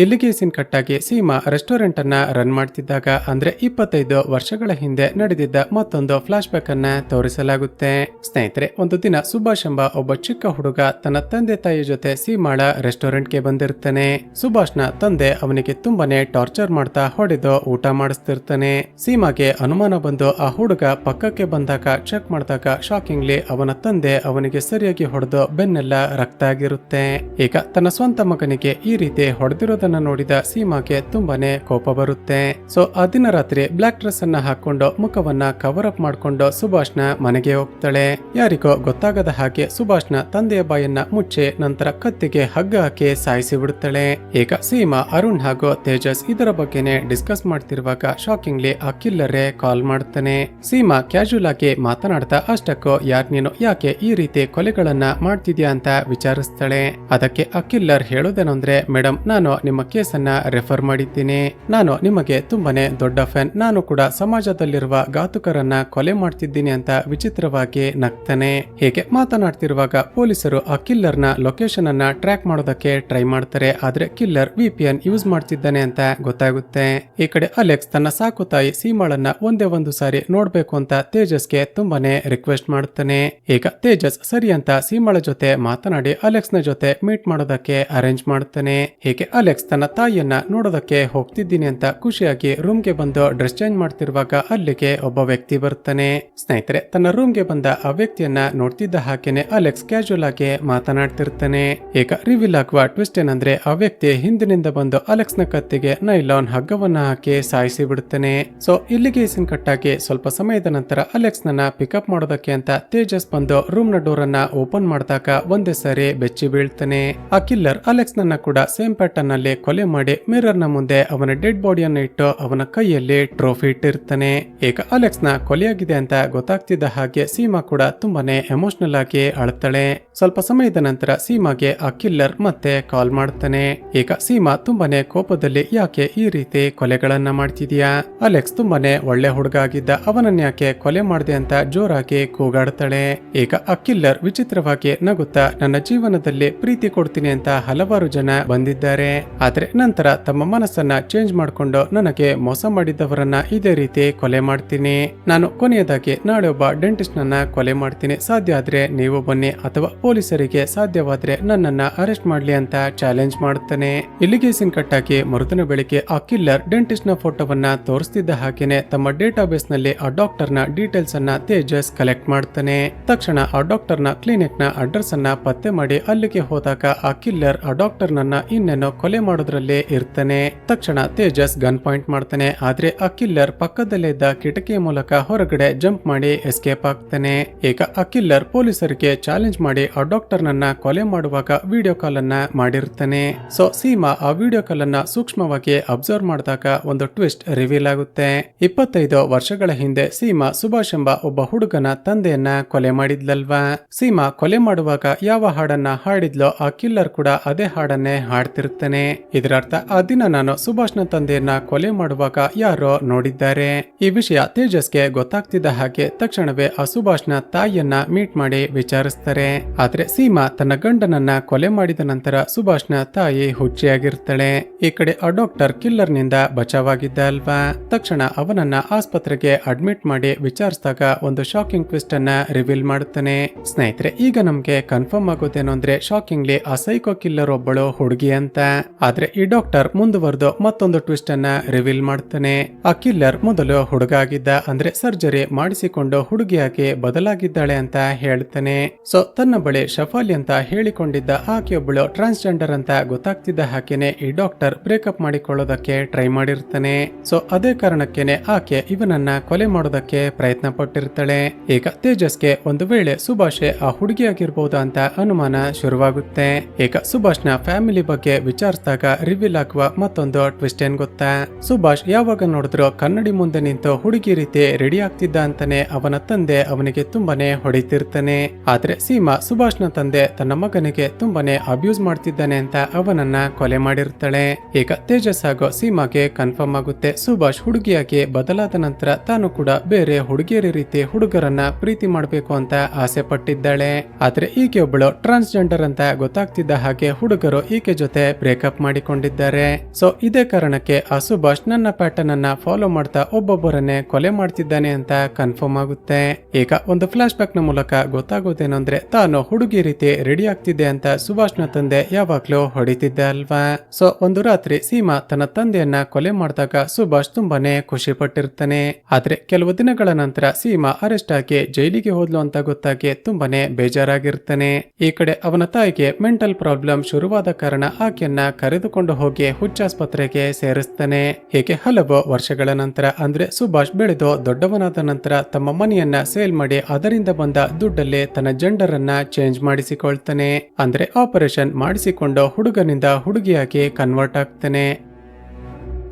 ಇಲ್ಲಿಗೆ ಸೀನ್ ಕಟ್ಟಾಗಿ ಸೀಮಾ ರೆಸ್ಟೋರೆಂಟ್ ಅನ್ನ ರನ್ ಮಾಡ್ತಿದ್ದಾಗ ಅಂದ್ರೆ 25 ವರ್ಷಗಳ ಹಿಂದೆ ನಡೆದಿದ್ದ ಮತ್ತೊಂದು ಫ್ಲಾಶ್ ಬ್ಯಾಕ್ ಅನ್ನ ತೋರಿಸಲಾಗುತ್ತೆ. ಸ್ನೇಹಿತರೆ, ಒಂದು ದಿನ ಸುಭಾಷ್ ಎಂಬ ಒಬ್ಬ ಚಿಕ್ಕ ಹುಡುಗ ತನ್ನ ತಂದೆ ತಾಯಿ ಜೊತೆ ಸೀಮಾಳ ರೆಸ್ಟೋರೆಂಟ್ ಗೆ ಬಂದಿರ್ತಾನೆ. ಸುಭಾಷ್ನ ತಂದೆ ಅವನಿಗೆ ತುಂಬಾನೇ ಟಾರ್ಚರ್ ಮಾಡ್ತಾ ಹೊಡೆದು ಊಟ ಮಾಡಿಸ್ತಿರ್ತಾನೆ. ಸೀಮಾಗೆ ಅನುಮಾನ ಬಂದು ಆ ಹುಡುಗ ಪಕ್ಕಕ್ಕೆ ಬಂದಾಗ ಚೆಕ್ ಮಾಡಿದಾಗ ಶಾಕಿಂಗ್ಲಿ ಅವನ ತಂದೆ ಅವನಿಗೆ ಸರಿಯಾಗಿ ಹೊಡೆದು ಬೆನ್ನೆಲ್ಲ ರಕ್ತ ಆಗಿರುತ್ತೆ. ಈಗ ತನ್ನ ಸ್ವಂತ ಮಗನಿಗೆ ಈ ರೀತಿ ಹೊಡೆದಿರೋದನ್ನ ನೋಡಿದ ಸೀಮಾಗೆ ತುಂಬಾನೇ ಕೋಪ ಬರುತ್ತೆ. ಸೊ ಆ ದಿನ ರಾತ್ರಿ ಬ್ಲಾಕ್ ಡ್ರೆಸ್ ಅನ್ನ ಹಾಕೊಂಡು ಮುಖವನ್ನ ಕವರ್ ಅಪ್ ಮಾಡ್ಕೊಂಡು ಸುಭಾಷ್ನ ಮನೆಗೆ ಹೋಗ್ತಾಳೆ. ಯಾರಿಗೋ ಗೊತ್ತಾಗದ ಹಾಗೆ ಸುಭಾಷ್ನ ತಂದೆಯ ಬಾಯನ್ನ ಮುಚ್ಚಿ ನಂತರ ಕತ್ತಿಗೆ ಹಗ್ಗ ಹಾಕಿ ಸಾಯಿಸಿ ಬಿಡುತ್ತಾಳೆ. ಈಗ ಸೀಮಾ, ಅರುಣ್ ಹಾಗೂ ತೇಜಸ್ ಇದರ ಬಗ್ಗೆನೆ ಡಿಸ್ಕಸ್ ಮಾಡ್ತಿರುವಾಗ ಶಾಕಿಂಗ್ಲಿ ಆ ಕಿಲ್ಲರೇ ಕಾಲ್ ಮಾಡ್ತಾನೆ. ಸೀಮಾ ಕ್ಯಾಶುಯಲ್ ಆಗಿ ಮಾತನಾಡ್ತಾ ಅಷ್ಟಕ್ಕೂ ನೀನು ಯಾಕೆ ಈ ರೀತಿ ಕೊಲೆಗಳನ್ನ ಮಾಡ್ತಿದ್ಯಾ ಅಂತ ವಿಚಾರಿಸ್ತಾಳೆ. ಅದಕ್ಕೆ ಆ ಕಿಲ್ಲರ್ ಹೇಳೋದೇನಂದ್ರೆ, ಮೇಡಮ್, ನಾನು ನಿಮ್ಮ ಕೇಸನ್ನ ರೆಫರ್ ಮಾಡಿದ್ದೀನಿ. ನಾನು ನಿಮಗೆ ತುಂಬಾನೇ ದೊಡ್ಡ ಫ್ಯಾನ್. ನಾನು ಕೂಡ ಸಮಾಜದಲ್ಲಿರುವ ಘಾತುಕರನ್ನ ಕೊಲೆ ಮಾಡ್ತಿದ್ದೀನಿ ಅಂತ ವಿಚಿತ್ರವಾಗಿ ನಗ್ತಾನೆ. ಹೀಗೆ ಮಾತನಾಡ್ತಿರುವಾಗ ಪೊಲೀಸರು ಆ ಕಿಲ್ಲರ್ ನ ಲೊಕೇಶನ್ ಅನ್ನ ಟ್ರ್ಯಾಕ್ ಮಾಡೋದಕ್ಕೆ ಟ್ರೈ ಮಾಡ್ತಾರೆ. ಆದ್ರೆ ಕಿಲ್ಲರ್ VPN ಯೂಸ್ ಮಾಡ್ತಿದ್ದಾನೆ ಅಂತ ಗೊತ್ತಾಗುತ್ತೆ. ಈ ಕಡೆ ಅಲೆಕ್ಸ್ ತನ್ನ ಸಾಕು ತಾಯಿ ಸೀಮಾಳನ್ನ ಒಂದೇ ಒಂದು ಸಾರಿ ನೋಡ್ಬೇಕು ಅಂತ ತೇಜಸ್ಗೆ ತುಂಬಾನೇ ರಿಕ್ವೆಸ್ಟ್ ಮಾಡ್ತಾನೆ. ಈಗ ತೇಜಸ್ ಸರಿ ಅಂತ ಸೀಮಾಳ ಜೊತೆ ಮಾತನಾಡಿ ಅಲೆಕ್ಸ್ ನ ಜೊತೆ ಮೀಟ್ ಮಾಡೋದಕ್ಕೆ ಅರೇಂಜ್ ಮಾಡ್ತಾನೆ. ಹೀಗೆ ಅಲೆಕ್ಸ್ ತನ್ನ ತಾಯಿಯನ್ನ ನೋಡೋದಕ್ಕೆ ಹೋಗ್ತಿದ್ದೀನಿ ಅಂತ ಖುಷಿಯಾಗಿ ರೂಮ್ಗೆ ಬಂದು ಡ್ರೆಸ್ ಚೇಂಜ್ ಮಾಡ್ತಿರುವಾಗ ಅಲ್ಲಿಗೆ ಒಬ್ಬ ವ್ಯಕ್ತಿ ಬರ್ತಾನೆ. ಸ್ನೇಹಿತರೆ, ತನ್ನ ರೂಮ್ಗೆ ಬಂದ ಆ ವ್ಯಕ್ತಿಯನ್ನ ನೋಡ್ತಿದ್ದ ಹಾಗೇನೆ ಅಲೆಕ್ಸ್ ಕ್ಯಾಶುಯಲ್ ಆಗಿ ಮಾತನಾಡ್ತಿರ್ತಾನೆ. ಈಗ ರಿವೀಲ್ ಆಗುವ ಟ್ವಿಸ್ಟ್ ಏನಂದ್ರೆ, ಆ ವ್ಯಕ್ತಿ ಹಿಂದಿನಿಂದ ಬಂದು ಅಲೆಕ್ಸ್ ನ ಕತ್ತಿಗೆ ನೈಲಾನ್ ಹಗ್ಗವನ್ನ ಹಾಕಿ ಸಾಯಿಸಿ ಬಿಡುತ್ತಾನೆ. ಸೊ ಇಲ್ಲಿಗೆ ಸೀನ್ ಕಟ್ಟಾಗಿ ಸ್ವಲ್ಪ ಸಮಯದ ನಂತರ ಅಲೆಕ್ಸ್ ನನ್ನ ಪಿಕಪ್ ಮಾಡೋದಕ್ಕೆ ಅಂತ ತೇಜಸ್ ಬಂದು ರೂಮ್ ನ ಡೋರ್ ಅನ್ನ ಓಪನ್ ಮಾಡಿದಾಗ ಒಂದೇ ಸಾರಿ ಬೆಚ್ಚಿ ಬೀಳ್ತಾನೆ. ಆ ಕಿಲ್ಲರ್ ಅಲೆಕ್ಸ್ ನನ್ನ ಕೂಡ ಸೇಮ್ ಪ್ಯಾಟರ್ನ್ ನಲ್ಲಿ ಕೊಲೆ ಮಾಡಿ ಮಿರರ್ ನ ಮುಂದೆ ಅವನ ಡೆಡ್ ಬಾಡಿಯನ್ನು ಇಟ್ಟು ಅವನ ಕೈಯಲ್ಲಿ ಟ್ರೋಫಿ ಇಟ್ಟಿರ್ತಾನೆ. ಈಗ ಅಲೆಕ್ಸ್ ನ ಕೊಲೆಯಾಗಿದೆ ಅಂತ ಗೊತ್ತಾಗ್ತಿದ್ದ ಹಾಗೆ ಸೀಮಾ ಕೂಡ ತುಂಬಾನೇ ಎಮೋಷನಲ್ ಆಗಿ ಅಳ್ತಾಳೆ. ಸ್ವಲ್ಪ ಸಮಯದ ನಂತರ ಸೀಮಾಗೆ ಆ ಕಿಲ್ಲರ್ ಮತ್ತೆ ಕಾಲ್ ಮಾಡ್ತಾನೆ. ಈಗ ಸೀಮಾ ತುಂಬಾನೇ ಕೋಪದಲ್ಲಿ, ಯಾಕೆ ಈ ರೀತಿ ಕೊಲೆಗಳನ್ನ ಮಾಡ್ತಿದ್ಯಾ? ಅಲೆಕ್ಸ್ ತುಂಬಾನೇ ಒಳ್ಳೆ ಹುಡುಗ ಆಗಿದ್ದ, ಅವನನ್ನ ಯಾಕೆ ಕೊಲೆ ಮಾಡಿದೆ ಅಂತ ಜೋರಾಗಿ ಕೂಗಾಡ್ತಾಳೆ. ಈಗ ಆ ಕಿಲ್ಲರ್ ವಿಚಿತ್ರವಾಗಿ ನಗುತ್ತಾ, ನನ್ನ ಜೀವನದಲ್ಲಿ ಪ್ರೀತಿ ಕೊಡ್ತೀನಿ ಅಂತ ಹಲವಾರು ಜನ ಬಂದಿದ್ದಾರೆ, ಆದ್ರೆ ನಂತರ ತಮ್ಮ ಮನಸ್ಸನ್ನ ಚೇಂಜ್ ಮಾಡ್ಕೊಂಡು ನನಗೆ ಮೋಸ ಮಾಡಿದ್ದವರನ್ನ ಇದೇ ರೀತಿ ಕೊಲೆ ಮಾಡ್ತೀನಿ. ನಾನು ಕೊನೆಯದಾಗಿ ನಾಳೆ ಒಬ್ಬ ಡೆಂಟಿಸ್ಟ್ ನನ್ನ ಕೊಲೆ ಮಾಡ್ತೀನಿ. ಸಾಧ್ಯ ಆದ್ರೆ ನೀವು ಬನ್ನಿ, ಅಥವಾ ಪೊಲೀಸರಿಗೆ ಸಾಧ್ಯವಾದ್ರೆ ನನ್ನನ್ನ ಅರೆಸ್ಟ್ ಮಾಡ್ಲಿ ಅಂತ ಚಾಲೆಂಜ್ ಮಾಡ್ತಾನೆ. ಇಲ್ಲಿಗೆ ಸೀನ್ ಕಟ್ಟಾಗಿ ಮರುದಿನ ಬೆಳಿಗ್ಗೆ ಆ ಕಿಲ್ಲರ್ ಡೆಂಟಿಸ್ಟ್ ನ ಫೋಟೋವನ್ನ ತೋರಿಸ್ತಿದ್ದ ಹಾಗೇನೆ ತಮ್ಮ ಡೇಟಾಬೇಸ್ ನಲ್ಲಿ ಆ ಡಾಕ್ಟರ್ ನ ಡೀಟೇಲ್ಸ್ ಅನ್ನ ತೇಜಸ್ ಕಲೆಕ್ಟ್ ಮಾಡ್ತಾನೆ. ತಕ್ಷಣ ಆ ಡಾಕ್ಟರ್ ನ ಕ್ಲಿನಿಕ್ ನ ಅಡ್ರೆಸ್ ಅನ್ನ ಪತ್ತೆ ಮಾಡಿ ಅಲ್ಲಿಗೆ ಹೋದಾಗ ಆ ಕಿಲ್ಲರ್ ಆ ಡಾಕ್ಟರ್ ನನ್ನ ಇನ್ನೇನೋ ಕೊಲೆ ಮಾಡೋದ್ರಲ್ಲಿ ಇರ್ತಾನೆ. ತಕ್ಷಣ ತೇಜಸ್ ಗನ್ ಪಾಯಿಂಟ್ ಮಾಡ್ತಾನೆ. ಆದ್ರೆ ಆ ಕಿಲ್ಲರ್ ಪಕ್ಕದಲ್ಲೇ ಇದ್ದ ಕಿಟಕಿಯ ಮೂಲಕ ಹೊರಗಡೆ ಜಂಪ್ ಮಾಡಿ ಎಸ್ಕೇಪ್ ಆಗ್ತಾನೆ. ಈಗ ಆ ಕಿಲ್ಲರ್ ಪೊಲೀಸರಿಗೆ ಚಾಲೆಂಜ್ ಮಾಡಿ ಆ ಡಾಕ್ಟರ್ ನನ್ನ ಕೊಲೆ ಮಾಡುವಾಗ ವಿಡಿಯೋ ಕಾಲ್ ಅನ್ನ ಮಾಡಿರ್ತಾನೆ. ಸೊ ಸೀಮಾ ಆ ವಿಡಿಯೋ ಕಾಲ್ ಅನ್ನ ಸೂಕ್ಷ್ಮವಾಗಿ ಅಬ್ಸರ್ವ್ ಮಾಡಿದಾಗ ಒಂದು ಟ್ವಿಸ್ಟ್ ರಿವೀಲ್ ಆಗುತ್ತೆ. 25 ವರ್ಷಗಳ ಹಿಂದೆ ಸೀಮಾ ಸುಭಾಷ್ ಎಂಬ ಒಬ್ಬ ಹುಡುಗನ ತಂದೆಯನ್ನ ಕೊಲೆ ಮಾಡಿದ್ಲಲ್ವಾ? ಸೀಮಾ ಕೊಲೆ ಮಾಡುವಾಗ ಯಾವ ಹಾಡನ್ನ ಹಾಡಿದ್ಲೋ ಆ ಕಿಲ್ಲರ್ ಕೂಡ ಅದೇ ಹಾಡನ್ನೇ ಹಾಡ್ತಿರ್ತಾನೆ. ಇದರರ್ಥ ಆ ದಿನ ನಾನು ಸುಭಾಷ್ನ ತಂದೆಯನ್ನ ಕೊಲೆ ಮಾಡುವಾಗ ಯಾರೋ ನೋಡಿದ್ದಾರೆ. ಈ ವಿಷಯ ತೇಜಸ್ಗೆ ಗೊತ್ತಾಗ್ತಿದ್ದ ಹಾಗೆ ತಕ್ಷಣವೇ ಆ ಸುಭಾಷ್ನ ತಾಯಿಯನ್ನ ಮೀಟ್ ಮಾಡಿ ವಿಚಾರಿಸ್ತಾರೆ. ಆದ್ರೆ ಸೀಮಾ ತನ್ನ ಗಂಡನನ್ನ ಕೊಲೆ ಮಾಡಿದ ನಂತರ ಸುಭಾಷ್ನ ತಾಯಿ ಹುಚ್ಚಿಯಾಗಿರ್ತಾಳೆ. ಈ ಕಡೆ ಆ ಡಾಕ್ಟರ್ ಕಿಲ್ಲರ್ ನಿಂದ ಬಚಾವಾಗಿದ್ದ ಅಲ್ವಾ? ತಕ್ಷಣ ಅವನನ್ನ ಆಸ್ಪತ್ರೆಗೆ ಅಡ್ಮಿಟ್ ಮಾಡಿ ವಿಚಾರಿಸಿದಾಗ ಒಂದು ಶಾಕಿಂಗ್ ಟ್ವಿಸ್ಟ್ ಅನ್ನ ರಿವೀಲ್ ಮಾಡುತ್ತಾನೆ. ಸ್ನೇಹಿತರೆ, ಈಗ ನಮ್ಗೆ ಕನ್ಫರ್ಮ್ ಆಗೋದೇನು ಅಂದ್ರೆ ಶಾಕಿಂಗ್ಲಿ ಆ ಸೈಕೋ ಕಿಲ್ಲರ್ ಒಬ್ಬಳು ಹುಡುಗಿ ಅಂತ. ಆದ್ರೆ ಈ ಡಾಕ್ಟರ್ ಮುಂದುವರೆದು ಮತ್ತೊಂದು ಟ್ವಿಸ್ಟ್ ಅನ್ನ ರಿವೀಲ್ ಮಾಡ್ತಾನೆ. ಆ ಕಿಲ್ಲರ್ ಮೊದಲು ಹುಡುಗ ಆಗಿದ್ದ, ಅಂದ್ರೆ ಸರ್ಜರಿ ಮಾಡಿಸಿಕೊಂಡು ಹುಡುಗಿಯಾಗಿ ಬದಲಾಗಿದ್ದಾಳೆ ಅಂತ ಹೇಳ್ತಾನೆ. ಸೊ ತನ್ನ ಬಳಿ ಶಫಾಲಿ ಅಂತ ಹೇಳಿಕೊಂಡಿದ್ದ ಆಕೆಯೊಬ್ಬಳು ಟ್ರಾನ್ಸ್ಜೆಂಡರ್ ಅಂತ ಗೊತ್ತಾಗ್ತಿದ್ದ ಹಾಗೇನೆ ಈ ಡಾಕ್ಟರ್ ಬ್ರೇಕಪ್ ಮಾಡಿಕೊಳ್ಳೋದಕ್ಕೆ ಟ್ರೈ ಮಾಡಿರ್ತಾನೆ. ಸೊ ಅದೇ ಕಾರಣಕ್ಕೇನೆ ಆಕೆ ಇವನನ್ನ ಕೊಲೆ ಮಾಡೋದಕ್ಕೆ ಪ್ರಯತ್ನ ಪಟ್ಟಿರ್ತಾಳೆ. ಈಗ ತೇಜಸ್ಗೆ ಒಂದು ವೇಳೆ ಸುಭಾಷೆ ಆ ಹುಡುಗಿಯಾಗಿರ್ಬಹುದು ಅಂತ ಅನುಮಾನ ಶುರುವಾಗುತ್ತೆ. ಈಗ ಸುಭಾಷ್ನ ಫ್ಯಾಮಿಲಿ ಬಗ್ಗೆ ವಿಚಾರಿಸಿದಾಗ ರಿವೀಲ್ ಆಗುವ ಮತ್ತೊಂದು ಟ್ವಿಸ್ಟ್ ಏನ್ ಗೊತ್ತಾ? ಸುಭಾಷ್ ಯಾವಾಗ ನೋಡಿದ್ರು ಕನ್ನಡಿ ಮುಂದೆ ನಿಂತು ಹುಡುಗಿ ರೀತಿ ರೆಡಿ ಆಗ್ತಿದ್ದ ಅಂತಾನೆ ಅವನ ತಂದೆ ಅವನಿಗೆ ತುಂಬಾನೇ ಹೊಡಿತಿರ್ತಾನೆ. ಆದ್ರೆ ಸೀಮಾ ಸುಭಾಷ್ನ ತಂದೆ ತನ್ನ ಮಗನಿಗೆ ತುಂಬಾನೇ ಅಬ್ಯೂಸ್ ಮಾಡ್ತಿದ್ದಾನೆ ಅಂತ ಅವನನ್ನ ಕೊಲೆ ಮಾಡಿರ್ತಾಳೆ. ಈಗ ತೇಜಸ್ ಹಾಗೂ ಸೀಮಾಗೆ ಕನ್ಫರ್ಮ್ ಆಗುತ್ತೆ, ಸುಭಾಷ್ ಹುಡುಗಿಯಾಗಿ ಬದಲಾದ ನಂತರ ತಾನು ಕೂಡ ಬೇರೆ ಹುಡುಗಿಯರ ರೀತಿ ಹುಡುಗರನ್ನ ಪ್ರೀತಿ ಮಾಡಬೇಕು ಅಂತ ಆಸೆ ಪಟ್ಟಿದ್ದಾಳೆ. ಆದ್ರೆ ಈಕೆ ಒಬ್ಬಳು ಟ್ರಾನ್ಸ್ಜೆಂಡರ್ ಅಂತ ಗೊತ್ತಾಗ್ತಿದ್ದ ಹಾಗೆ ಹುಡುಗರು ಈಕೆ ಜೊತೆ ಬ್ರೇಕಪ್ ಮಾಡಿಕೊಂಡಿದ್ದಾರೆ. ಸೊ ಇದೇ ಕಾರಣಕ್ಕೆ ಆ ಸುಭಾಷ್ ನನ್ನ ಪ್ಯಾಟರ್ನ್ ಅನ್ನ ಫಾಲೋ ಮಾಡ್ತಾ ಒಬ್ಬೊಬ್ಬರನ್ನೇ ಕೊಲೆ ಮಾಡ್ತಿದ್ದಾನೆ ಅಂತ ಕನ್ಫರ್ಮ್ ಆಗುತ್ತೆ. ಈಗ ಒಂದು ಫ್ಲಾಶ್ ಬ್ಯಾಕ್ ನ ಮೂಲಕ ಗೊತ್ತಾಗೋದೇನಂದ್ರೆ ತಾನು ಹುಡುಗಿ ರೀತಿ ರೆಡಿ ಆಗ್ತಿದ್ದೆ ಅಂತ ಸುಭಾಷ್ನ ತಂದೆ ಯಾವಾಗ್ಲೂ ಹೊಡಿತಿದ್ದೆ ಅಲ್ವಾ. ಸೊ ಒಂದು ರಾತ್ರಿ ಸೀಮಾ ತನ್ನ ತಂದೆಯನ್ನ ಕೊಲೆ ಮಾಡಿದಾಗ ಸುಭಾಷ್ ತುಂಬಾನೇ ಖುಷಿ ಪಟ್ಟಿರ್ತಾನೆ. ಆದ್ರೆ ಕೆಲವು ದಿನಗಳ ನಂತರ ಸೀಮಾ ಅರೆಸ್ಟ್ ಆಗಿ ಜೈಲಿಗೆ ಹೋದ್ಲು ಅಂತ ಗೊತ್ತಾಗಿ ತುಂಬಾನೇ ಬೇಜಾರಾಗಿರ್ತಾನೆ. ಈ ಕಡೆ ಅವನ ತಾಯಿಗೆ ಮೆಂಟಲ್ ಪ್ರಾಬ್ಲಮ್ ಶುರುವಾದ ಕಾರಣ ಆಕೆಯನ್ನ ಕರೆದುಕೊಂಡು ಹೋಗಿ ಹುಚ್ಚಾಸ್ಪತ್ರೆಗೆ ಸೇರಿಸ್ತಾನೆ. ಹೀಗೆ ಹಲವು ವರ್ಷಗಳ ನಂತರ ಅಂದ್ರೆ ಸುಭಾಷ್ ಬೆಳೆದು ದೊಡ್ಡವನಾದ ನಂತರ ತಮ್ಮ ಮನೆಯನ್ನ ಸೇಲ್ ಮಾಡಿ ಅದರಿಂದ ಬಂದ ದುಡ್ಡಲ್ಲಿ ತನ್ನ ಜೆಂಡರ್ ಅನ್ನ ಚೇಂಜ್ ಮಾಡಿಸಿಕೊಳ್ತಾನೆ. ಅಂದ್ರೆ ಆಪರೇಷನ್ ಮಾಡಿಸಿಕೊಂಡು ಹುಡುಗನಿಂದ ಹುಡುಗಿಯಾಗಿ ಕನ್ವರ್ಟ್ ಆಗ್ತಾನೆ.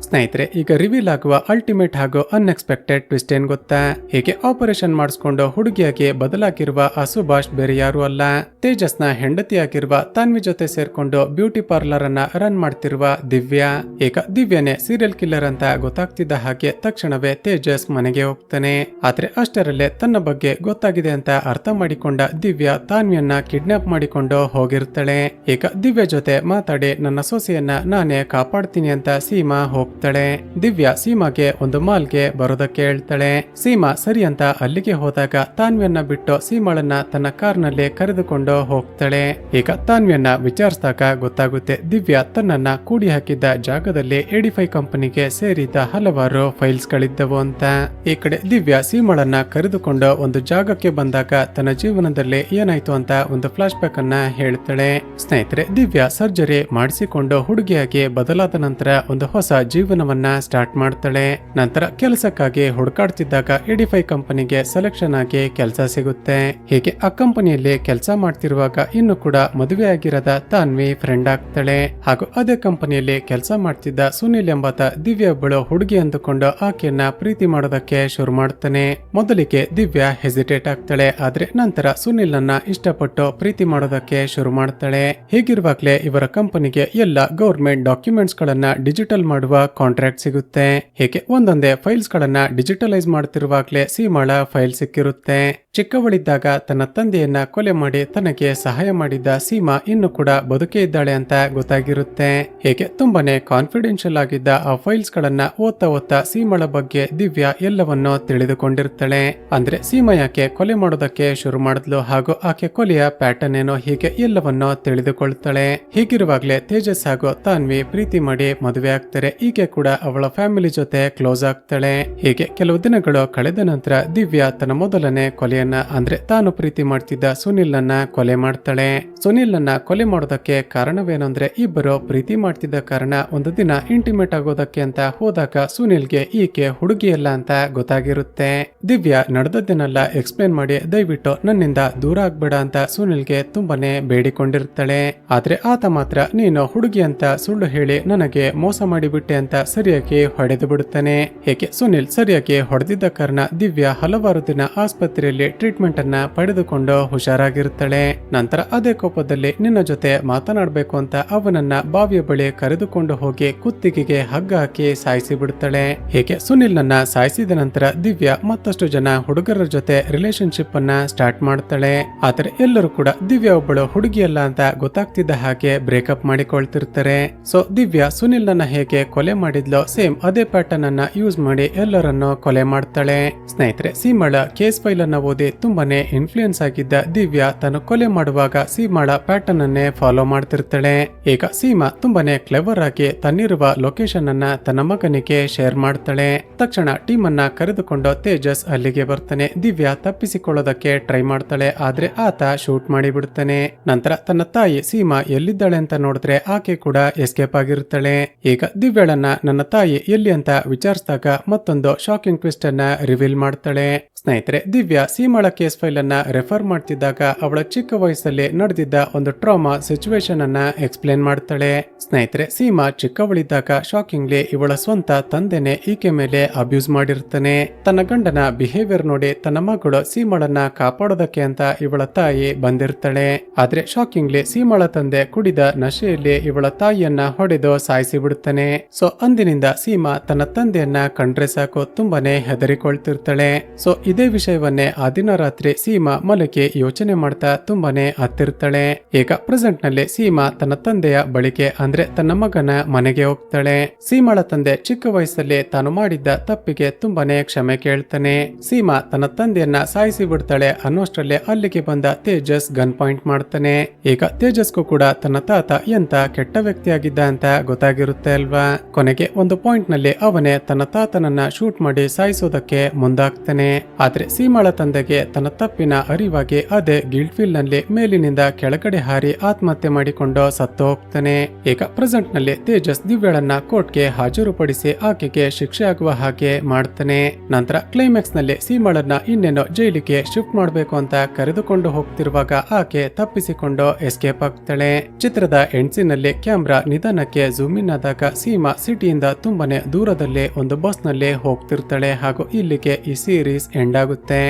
ಸ್ನೇಹಿತರೆ, ಈಗ ರಿವೀಲ್ ಆಗುವ ಅಲ್ಟಿಮೇಟ್ ಹಾಗೂ ಅನ್ಎಕ್ಸ್ಪೆಕ್ಟೆಡ್ ಟ್ವಿಸ್ಟ್ ಏನ್ ಗೊತ್ತಾ? ಹೀಗೆ ಆಪರೇಷನ್ ಮಾಡಿಸ್ಕೊಂಡು ಹುಡುಗಿಯಾಗಿ ಬದಲಾಗಿರುವ ಆ ಸುಭಾಷ್ ಬೇರೆ ಯಾರು ಅಲ್ಲ, ತೇಜಸ್ನ ಹೆಂಡತಿಯಾಗಿರುವ ತಾನ್ವಿ ಜೊತೆ ಸೇರ್ಕೊಂಡು ಬ್ಯೂಟಿ ಪಾರ್ಲರ್ ಅನ್ನ ರನ್ ಮಾಡ್ತಿರುವ ದಿವ್ಯಾ. ಈಗ ದಿವ್ಯಾನೇ ಸೀರಿಯಲ್ ಕಿಲ್ಲರ್ ಅಂತ ಗೊತ್ತಾಗ್ತಿದ್ದ ಹಾಗೆ ತಕ್ಷಣವೇ ತೇಜಸ್ ಮನೆಗೆ ಹೋಗ್ತಾನೆ. ಆದ್ರೆ ಅಷ್ಟರಲ್ಲೇ ತನ್ನ ಬಗ್ಗೆ ಗೊತ್ತಾಗಿದೆ ಅಂತ ಅರ್ಥ ಮಾಡಿಕೊಂಡ ದಿವ್ಯಾ ತಾನ್ವಿಯನ್ನ ಕಿಡ್ನಾಪ್ ಮಾಡಿಕೊಂಡು ಹೋಗಿರ್ತಾಳೆ. ಈಗ ದಿವ್ಯಾ ಜೊತೆ ಮಾತಾಡಿ ನನ್ನ ಸೊಸೆಯನ್ನ ನಾನೇ ಕಾಪಾಡ್ತೀನಿ ಅಂತ ಸೀಮಾ ಹೋಗ್ತಾಳೆ. ದಿವ್ಯಾ ಸೀಮಾಗೆ ಒಂದು ಮಾಲ್ಗೆ ಬರೋದಕ್ಕೆ ಹೇಳ್ತಾಳೆ. ಸೀಮಾ ಸರಿ ಅಂತ ಅಲ್ಲಿಗೆ ಹೋದಾಗ ತಾನ್ವಿಯನ್ನ ಬಿಟ್ಟು ಸೀಮಾಳನ್ನ ತನ್ನ ಕಾರ್ನಲ್ಲಿ ಕರೆದುಕೊಂಡು ಹೋಗ್ತಾಳೆ. ಈಗ ತಾನ್ವಿಯನ್ನ ವಿಚಾರಿಸಿದಾಗ ಗೊತ್ತಾಗುತ್ತೆ ದಿವ್ಯಾ ತನ್ನನ್ನ ಕೂಡಿ ಹಾಕಿದ್ದ ಜಾಗದಲ್ಲಿ 85 ಕಂಪನಿಗೆ ಸೇರಿದ ಹಲವಾರು ಫೈಲ್ಸ್ ಗಳಿದ್ದವು ಅಂತ. ಈ ಕಡೆ ದಿವ್ಯಾ ಸೀಮಾಳನ್ನ ಕರೆದುಕೊಂಡು ಒಂದು ಜಾಗಕ್ಕೆ ಬಂದಾಗ ತನ್ನ ಜೀವನದಲ್ಲಿ ಏನಾಯ್ತು ಅಂತ ಒಂದು ಫ್ಲಾಶ್ ಬ್ಯಾಕ್ ಅನ್ನ ಹೇಳ್ತಾಳೆ. ಸ್ನೇಹಿತರೆ, ದಿವ್ಯಾ ಸರ್ಜರಿ ಮಾಡಿಸಿಕೊಂಡು ಹುಡುಗಿಯಾಗಿ ಬದಲಾದ ನಂತರ ಒಂದು ಹೊಸ ಜೀವನವನ್ನ ಸ್ಟಾರ್ಟ್ ಮಾಡ್ತಾಳೆ. ನಂತರ ಕೆಲಸಕ್ಕಾಗಿ ಹುಡುಕಾಡ್ತಿದ್ದಾಗ 85 ಕಂಪನಿಗೆ ಸೆಲೆಕ್ಷನ್ ಆಗಿ ಕೆಲಸ ಸಿಗುತ್ತೆ. ಹೀಗೆ ಆ ಕಂಪನಿಯಲ್ಲಿ ಕೆಲಸ ಮಾಡ್ತಿರುವಾಗ ಇನ್ನು ಕೂಡ ಮದುವೆ ಆಗಿರದ ತಾನ್ವಿ ಫ್ರೆಂಡ್ ಆಗ್ತಾಳೆ. ಹಾಗೂ ಅದೇ ಕಂಪನಿಯಲ್ಲಿ ಕೆಲಸ ಮಾಡ್ತಿದ್ದ ಸುನಿಲ್ ಎಂಬಾತ ದಿವ್ಯಾ ಒಬ್ಬಳು ಹುಡುಗಿ ಅಂದುಕೊಂಡು ಆಕೆಯನ್ನ ಪ್ರೀತಿ ಮಾಡೋದಕ್ಕೆ ಶುರು ಮಾಡ್ತಾನೆ. ಮೊದಲಿಗೆ ದಿವ್ಯಾ ಹೆಸಿಟೇಟ್ ಆಗ್ತಾಳೆ, ಆದ್ರೆ ನಂತರ ಸುನಿಲ್ ಅನ್ನ ಇಷ್ಟಪಟ್ಟು ಪ್ರೀತಿ ಮಾಡೋದಕ್ಕೆ ಶುರು ಮಾಡ್ತಾಳೆ. ಹೀಗಿರುವಾಗ್ಲೇ ಇವರ ಕಂಪನಿಗೆ ಎಲ್ಲ ಗೌರ್ಮೆಂಟ್ ಡಾಕ್ಯುಮೆಂಟ್ಸ್ ಗಳನ್ನ ಡಿಜಿಟಲ್ ಮಾಡುವ ಕಾಂಟ್ರಾಕ್ಟ್ ಸಿಗುತ್ತೆ. ಹೀಗೆ ಒಂದೊಂದೇ ಫೈಲ್ಸ್ ಗಳನ್ನ ಡಿಜಿಟಲೈಸ್ ಮಾಡ್ತಿರುವಾಗ್ಲೇ ಸೀಮಾಳ ಫೈಲ್ ಸಿಕ್ಕಿರುತ್ತೆ. ಚಿಕ್ಕವಳಿದ್ದಾಗ ತನ್ನ ತಂದೆಯನ್ನ ಕೊಲೆ ಮಾಡಿ ತನಗೆ ಸಹಾಯ ಮಾಡಿದ್ದ ಸೀಮಾ ಇನ್ನು ಕೂಡ ಬದುಕೇ ಇದ್ದಾಳೆ ಅಂತ ಗೊತ್ತಾಗಿರುತ್ತೆ. ಹೀಗೆ ತುಂಬಾನೇ ಕಾನ್ಫಿಡೆನ್ಷಿಯಲ್ ಆಗಿದ್ದ ಆ ಫೈಲ್ಸ್ ಗಳನ್ನ ಓದ್ತಾ ಸೀಮಾಳ ಬಗ್ಗೆ ದಿವ್ಯಾ ಎಲ್ಲವನ್ನೂ ತಿಳಿದುಕೊಂಡಿರ್ತಾಳೆ. ಅಂದ್ರೆ ಸೀಮಾ ಯಾಕೆ ಕೊಲೆ ಮಾಡೋದಕ್ಕೆ ಶುರು ಮಾಡಿದ್ಲು ಹಾಗೂ ಆಕೆ ಕೊಲೆಯ ಪ್ಯಾಟರ್ನ್ ಏನೋ ಹೀಗೆ ಎಲ್ಲವನ್ನೂ ತಿಳಿದುಕೊಳ್ತಾಳೆ. ಹೀಗಿರುವಾಗ್ಲೇ ತೇಜಸ್ ಹಾಗೂ ತಾನ್ವಿ ಪ್ರೀತಿ ಮಾಡಿ ಮದುವೆ ಆಗ್ತಾರೆ. ಈಕೆ ಕೂಡ ಅವಳ ಫ್ಯಾಮಿಲಿ ಜೊತೆ ಕ್ಲೋಸ್ ಆಗ್ತಾಳೆ. ಹೀಗೆ ಕೆಲವು ದಿನಗಳು ಕಳೆದ ನಂತರ ದಿವ್ಯಾ ತನ್ನ ಮೊದಲನೇ ಕೊಲೆಯನ್ನ ಅಂದ್ರೆ ತಾನು ಪ್ರೀತಿ ಮಾಡ್ತಿದ್ದ ಸುನಿಲ್ ನನ್ನ ಕೊಲೆ ಮಾಡ್ತಾಳೆ. ಸುನಿಲ್ ನನ್ನ ಕೊಲೆ ಮಾಡೋದಕ್ಕೆ ಕಾರಣವೇನಂದ್ರೆ ಇಬ್ಬರು ಪ್ರೀತಿ ಮಾಡ್ತಿದ್ದ ಕಾರಣ ಒಂದು ದಿನ ಇಂಟಿಮೇಟ್ ಆಗೋದಕ್ಕೆ ಅಂತ ಹೋದಾಗ ಸುನಿಲ್ಗೆ ಈಕೆ ಹುಡುಗಿಯಲ್ಲ ಅಂತ ಗೊತ್ತಾಗಿರುತ್ತೆ. ದಿವ್ಯಾ ನಡೆದದ್ದನ್ನೆಲ್ಲ ಎಕ್ಸ್ಪ್ಲೇನ್ ಮಾಡಿ ದಯವಿಟ್ಟು ನನ್ನಿಂದ ದೂರ ಆಗ್ಬೇಡ ಅಂತ ಸುನಿಲ್ಗೆ ತುಂಬಾನೇ ಬೇಡಿಕೊಂಡಿರ್ತಾಳೆ. ಆದ್ರೆ ಆತ ಮಾತ್ರ ನೀನು ಹುಡುಗಿ ಅಂತ ಸುಳ್ಳು ಹೇಳಿ ನನಗೆ ಮೋಸ ಮಾಡಿಬಿಟ್ಟೆ ಅಂತ ಸರಿಯಾಗಿ ಹೊಡೆದು ಬಿಡುತ್ತಾನೆ. ಹೇಗೆ ಸುನಿಲ್ ಸರಿಯಾಗಿ ಹೊಡೆದಿದ್ದ ಕಾರಣ ದಿವ್ಯಾ ಹಲವಾರು ದಿನ ಆಸ್ಪತ್ರೆಯಲ್ಲಿ ಟ್ರೀಟ್ಮೆಂಟ್ ಅನ್ನ ಪಡೆದುಕೊಂಡು ಹುಷಾರಾಗಿರುತ್ತಾಳೆ. ನಂತರ ಅದೇ ಕೋಪದಲ್ಲಿ ನಿನ್ನ ಜೊತೆ ಮಾತನಾಡಬೇಕು ಅಂತ ಅವನನ್ನ ಬಾವಿಯ ಬಳಿ ಕರೆದುಕೊಂಡು ಹೋಗಿ ಕುತ್ತಿಗೆಗೆ ಹಗ್ಗ ಹಾಕಿ ಸಾಯಿಸಿ ಬಿಡುತ್ತಾಳೆ. ಹೀಗೆ ಸುನಿಲ್ ನನ್ನ ಸಾಯಿಸಿದ ನಂತರ ದಿವ್ಯಾ ಮತ್ತಷ್ಟು ಜನ ಹುಡುಗರ ಜೊತೆ ರಿಲೇಶನ್ಶಿಪ್ ಅನ್ನ ಸ್ಟಾರ್ಟ್ ಮಾಡ್ತಾಳೆ. ಆದರೆ ಎಲ್ಲರೂ ಕೂಡ ದಿವ್ಯಾ ಒಬ್ಬಳು ಹುಡುಗಿಯಲ್ಲ ಅಂತ ಗೊತ್ತಾಗ್ತಿದ್ದ ಹಾಗೆ ಬ್ರೇಕಪ್ ಮಾಡಿಕೊಳ್ತಿರ್ತಾರೆ. ಸೊ ದಿವ್ಯಾ ಸುನಿಲ್ ನನ್ನ ಹೇಗೆ ಕೊಲೆ ಮಾಡಿದ್ಲೋ ಸೇಮ್ ಅದೇ ಪ್ಯಾಟರ್ನ್ ಅನ್ನ ಯೂಸ್ ಮಾಡಿ ಎಲ್ಲರನ್ನು ಕೊಲೆ ಮಾಡ್ತಾಳೆ. ಸ್ನೇಹಿತರೆ, ಸೀಮಾಳ ಕೇಸ್ ಫೈಲ್ ಅನ್ನ ಓದಿ ತುಂಬಾನೇ ಇನ್ಫ್ಲೂಯೆನ್ಸ್ ಆಗಿದ್ದ ದಿವ್ಯಾ ತಾನು ಕೊಲೆ ಮಾಡುವಾಗ ಸೀಮಾಳ ಪ್ಯಾಟರ್ನ್ ಅನ್ನೇ ಫಾಲೋ ಮಾಡ್ತಿರ್ತಾಳೆ. ಈಗ ಸೀಮಾ ತುಂಬಾನೇ ಕ್ಲೆವರ್ ಆಗಿ ತನ್ನಿರುವ ಲೊಕೇಶನ್ ಅನ್ನ ತನ್ನ ಮಗನಿಗೆ ಶೇರ್ ಮಾಡ್ತಾಳೆ. ತಕ್ಷಣ ಟೀಮ್ ಅನ್ನ ಕರೆದುಕೊಂಡು ತೇಜಸ್ ಅಲ್ಲಿಗೆ ಬರ್ತಾನೆ. ದಿವ್ಯಾ ತಪ್ಪಿಸಿಕೊಳ್ಳೋದಕ್ಕೆ ಟ್ರೈ ಮಾಡ್ತಾಳೆ, ಆದ್ರೆ ಆತ ಶೂಟ್ ಮಾಡಿಬಿಡ್ತಾನೆ. ನಂತರ ತನ್ನ ತಾಯಿ ಸೀಮಾ ಎಲ್ಲಿದ್ದಾಳೆ ಅಂತ ನೋಡಿದ್ರೆ ಆಕೆ ಕೂಡ ಎಸ್ಕೇಪ್ ಆಗಿರ್ತಾಳೆ. ಈಗ ದಿವ್ಯಾಳನ್ನ ನನ್ನ ತಾಯಿ ಎಲ್ಲಿ ಅಂತ ವಿಚಾರಿಸಿದಾಗ ಮತ್ತೊಂದು ಶಾಕಿಂಗ್ ಟ್ವಿಸ್ಟ್ ಅನ್ನ ರಿವೀಲ್ ಮಾಡ್ತಾಳೆ. ಸ್ನೇಹಿತರೆ, ದಿವ್ಯಾ ಸೀಮಾಳ ಕೇಸ್ ಫೈಲ್ ಅನ್ನ ರೆಫರ್ ಮಾಡ್ತಿದ್ದಾಗ ಅವಳ ಚಿಕ್ಕ ವಯಸ್ಸಲ್ಲಿ ನಡೆದಿದ್ದ ಒಂದು ಟ್ರಾಮಾ ಸಿಚುವೇಶನ್ ಅನ್ನ ಎಕ್ಸ್ಪ್ಲೇನ್ ಮಾಡ್ತಾಳೆ. ಸ್ನೇಹಿತರೆ, ಸೀಮಾ ಚಿಕ್ಕವಳಿದ್ದಾಗ ಶಾಕಿಂಗ್ಲಿ ಇವಳ ಸ್ವಂತ ತಂದೆನೆ ಈಕೆ ಮೇಲೆ ಅಬ್ಯೂಸ್ ಮಾಡಿರ್ತಾನೆ. ತನ್ನ ಗಂಡನ ಬಿಹೇವಿಯರ್ ನೋಡಿ ತನ್ನ ಮಗಳು ಸೀಮಾಳನ್ನ ಕಾಪಾಡೋದಕ್ಕೆ ಅಂತ ಇವಳ ತಾಯಿ ಬಂದಿರ್ತಾಳೆ. ಆದ್ರೆ ಶಾಕಿಂಗ್ಲಿ ಸೀಮಾಳ ತಂದೆ ಕುಡಿದ ನಶೆಯಲ್ಲಿ ಇವಳ ತಾಯಿಯನ್ನ ಹೊಡೆದು ಸಾಯಿಸಿ ಬಿಡುತ್ತಾನೆ. ಸೊ ಅಂದಿನಿಂದ ಸೀಮಾ ತನ್ನ ತಂದೆಯನ್ನ ಕಂಡ್ರೆ ಸಾಕು ತುಂಬಾನೇ ಹೆದರಿಕೊಳ್ತಿರ್ತಾಳೆ. ಸೊ ಇದೇ ವಿಷಯವನ್ನೇ ಆದಿ ದಿನ ರಾತ್ರಿ ಸೀಮಾ ಮಲಗಿ ಯೋಚನೆ ಮಾಡ್ತಾ ತುಂಬಾನೇ ಹತ್ತಿರ್ತಾಳೆ. ಈಗ ಪ್ರೆಸೆಂಟ್ ನಲ್ಲಿ ಸೀಮಾ ತನ್ನ ತಂದೆಯ ಬಳಿಗೆ ಅಂದ್ರೆ ತನ್ನ ಮಗನ ಮನೆಗೆ ಹೋಗ್ತಾಳೆ. ಸೀಮಾಳ ತಂದೆ ಚಿಕ್ಕ ವಯಸ್ಸಲ್ಲಿ ತಾನು ಮಾಡಿದ್ದ ತಪ್ಪಿಗೆ ತುಂಬಾನೇ ಕ್ಷಮೆ ಕೇಳ್ತಾನೆ. ಸೀಮಾ ತನ್ನ ತಂದೆಯನ್ನ ಸಾಯಿಸಿ ಬಿಡ್ತಾಳೆ ಅನ್ನೋಷ್ಟರಲ್ಲೇ ಅಲ್ಲಿಗೆ ಬಂದ ತೇಜಸ್ ಗನ್ ಪಾಯಿಂಟ್ ಮಾಡ್ತಾನೆ. ಈಗ ತೇಜಸ್ಗೂ ಕೂಡ ತನ್ನ ತಾತ ಎಂತ ಕೆಟ್ಟ ವ್ಯಕ್ತಿಯಾಗಿದ್ದ ಅಂತ ಗೊತ್ತಾಗಿರುತ್ತೆ ಅಲ್ವಾ. ಕೊನೆಗೆ ಒಂದು ಪಾಯಿಂಟ್ ನಲ್ಲಿ ಅವನೇ ತನ್ನ ತಾತನನ್ನ ಶೂಟ್ ಮಾಡಿ ಸಾಯಿಸೋದಕ್ಕೆ ಮುಂದಾಗ್ತಾನೆ. ಆದ್ರೆ ಸೀಮಾಳ ತಂದೆಗೆ ತನ್ನ ತಪ್ಪಿನ ಅರಿವಾಗಿ ಅದೇ ಗಿಲ್ಟ್ ಫೀಲ್ ನಲ್ಲಿ ಮೇಲಿನಿಂದ ಕೆಳಗಡೆ ಹಾರಿ ಆತ್ಮಹತ್ಯೆ ಮಾಡಿಕೊಂಡು ಸತ್ತು ಹೋಗ್ತಾನೆ. ಈಗ ಪ್ರೆಸೆಂಟ್ ನಲ್ಲಿ ತೇಜಸ್ ದಿವ್ಯಾಳನ್ನ ಕೋರ್ಟ್ಗೆ ಹಾಜರುಪಡಿಸಿ ಆಕೆಗೆ ಶಿಕ್ಷೆ ಆಗುವ ಹಾಗೆ ಮಾಡ್ತಾನೆ. ನಂತರ ಕ್ಲೈಮ್ಯಾಕ್ಸ್ ನಲ್ಲಿ ಸೀಮಾಳನ್ನ ಇನ್ನೇನೋ ಜೈಲಿಗೆ ಶಿಫ್ಟ್ ಮಾಡಬೇಕು ಅಂತ ಕರೆದುಕೊಂಡು ಹೋಗ್ತಿರುವಾಗ ಆಕೆ ತಪ್ಪಿಸಿಕೊಂಡು ಎಸ್ಕೇಪ್ ಆಗ್ತಾಳೆ. ಚಿತ್ರದ ಎಂಡ್ಸಿನಲ್ಲಿ ಕ್ಯಾಮ್ರಾ ನಿಧಾನಕ್ಕೆ ಝೂಮ್ ಇನ್ ಆದಾಗ ಸೀಮಾ ಸಿಟಿಯಿಂದ ತುಂಬಾನೇ ದೂರದಲ್ಲಿ ಒಂದು ಬಸ್ ನಲ್ಲಿ ಹೋಗ್ತಿರ್ತಾಳೆ. ಹಾಗೂ ಇಲ್ಲಿಗೆ ಈ ಸೀರೀಸ್ ಎಂಡ್ ಆಗುತ್ತೆ.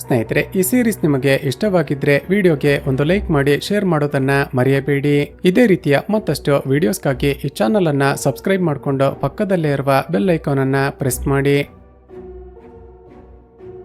ಸ್ನೇಹಿತರೆ, ಈ ಸೀರೀಸ್ ನಿಮಗೆ ಇಷ್ಟವಾಗಿದ್ರೆ ವಿಡಿಯೋಗೆ ಒಂದು ಲೈಕ್ ಮಾಡಿ ಶೇರ್ ಮಾಡೋದನ್ನ ಮರೆಯಬೇಡಿ. ಇದೇ ರೀತಿಯ ಮತ್ತಷ್ಟು ವಿಡಿಯೋಸ್ಗಾಗಿ ಈ ಚಾನಲ್ ಅನ್ನ ಸಬ್ಸ್ಕ್ರೈಬ್ ಮಾಡಿಕೊಂಡು ಪಕ್ಕದಲ್ಲೇ ಇರುವ ಬೆಲ್ ಐಕಾನ್ ಅನ್ನ ಪ್ರೆಸ್ ಮಾಡಿ.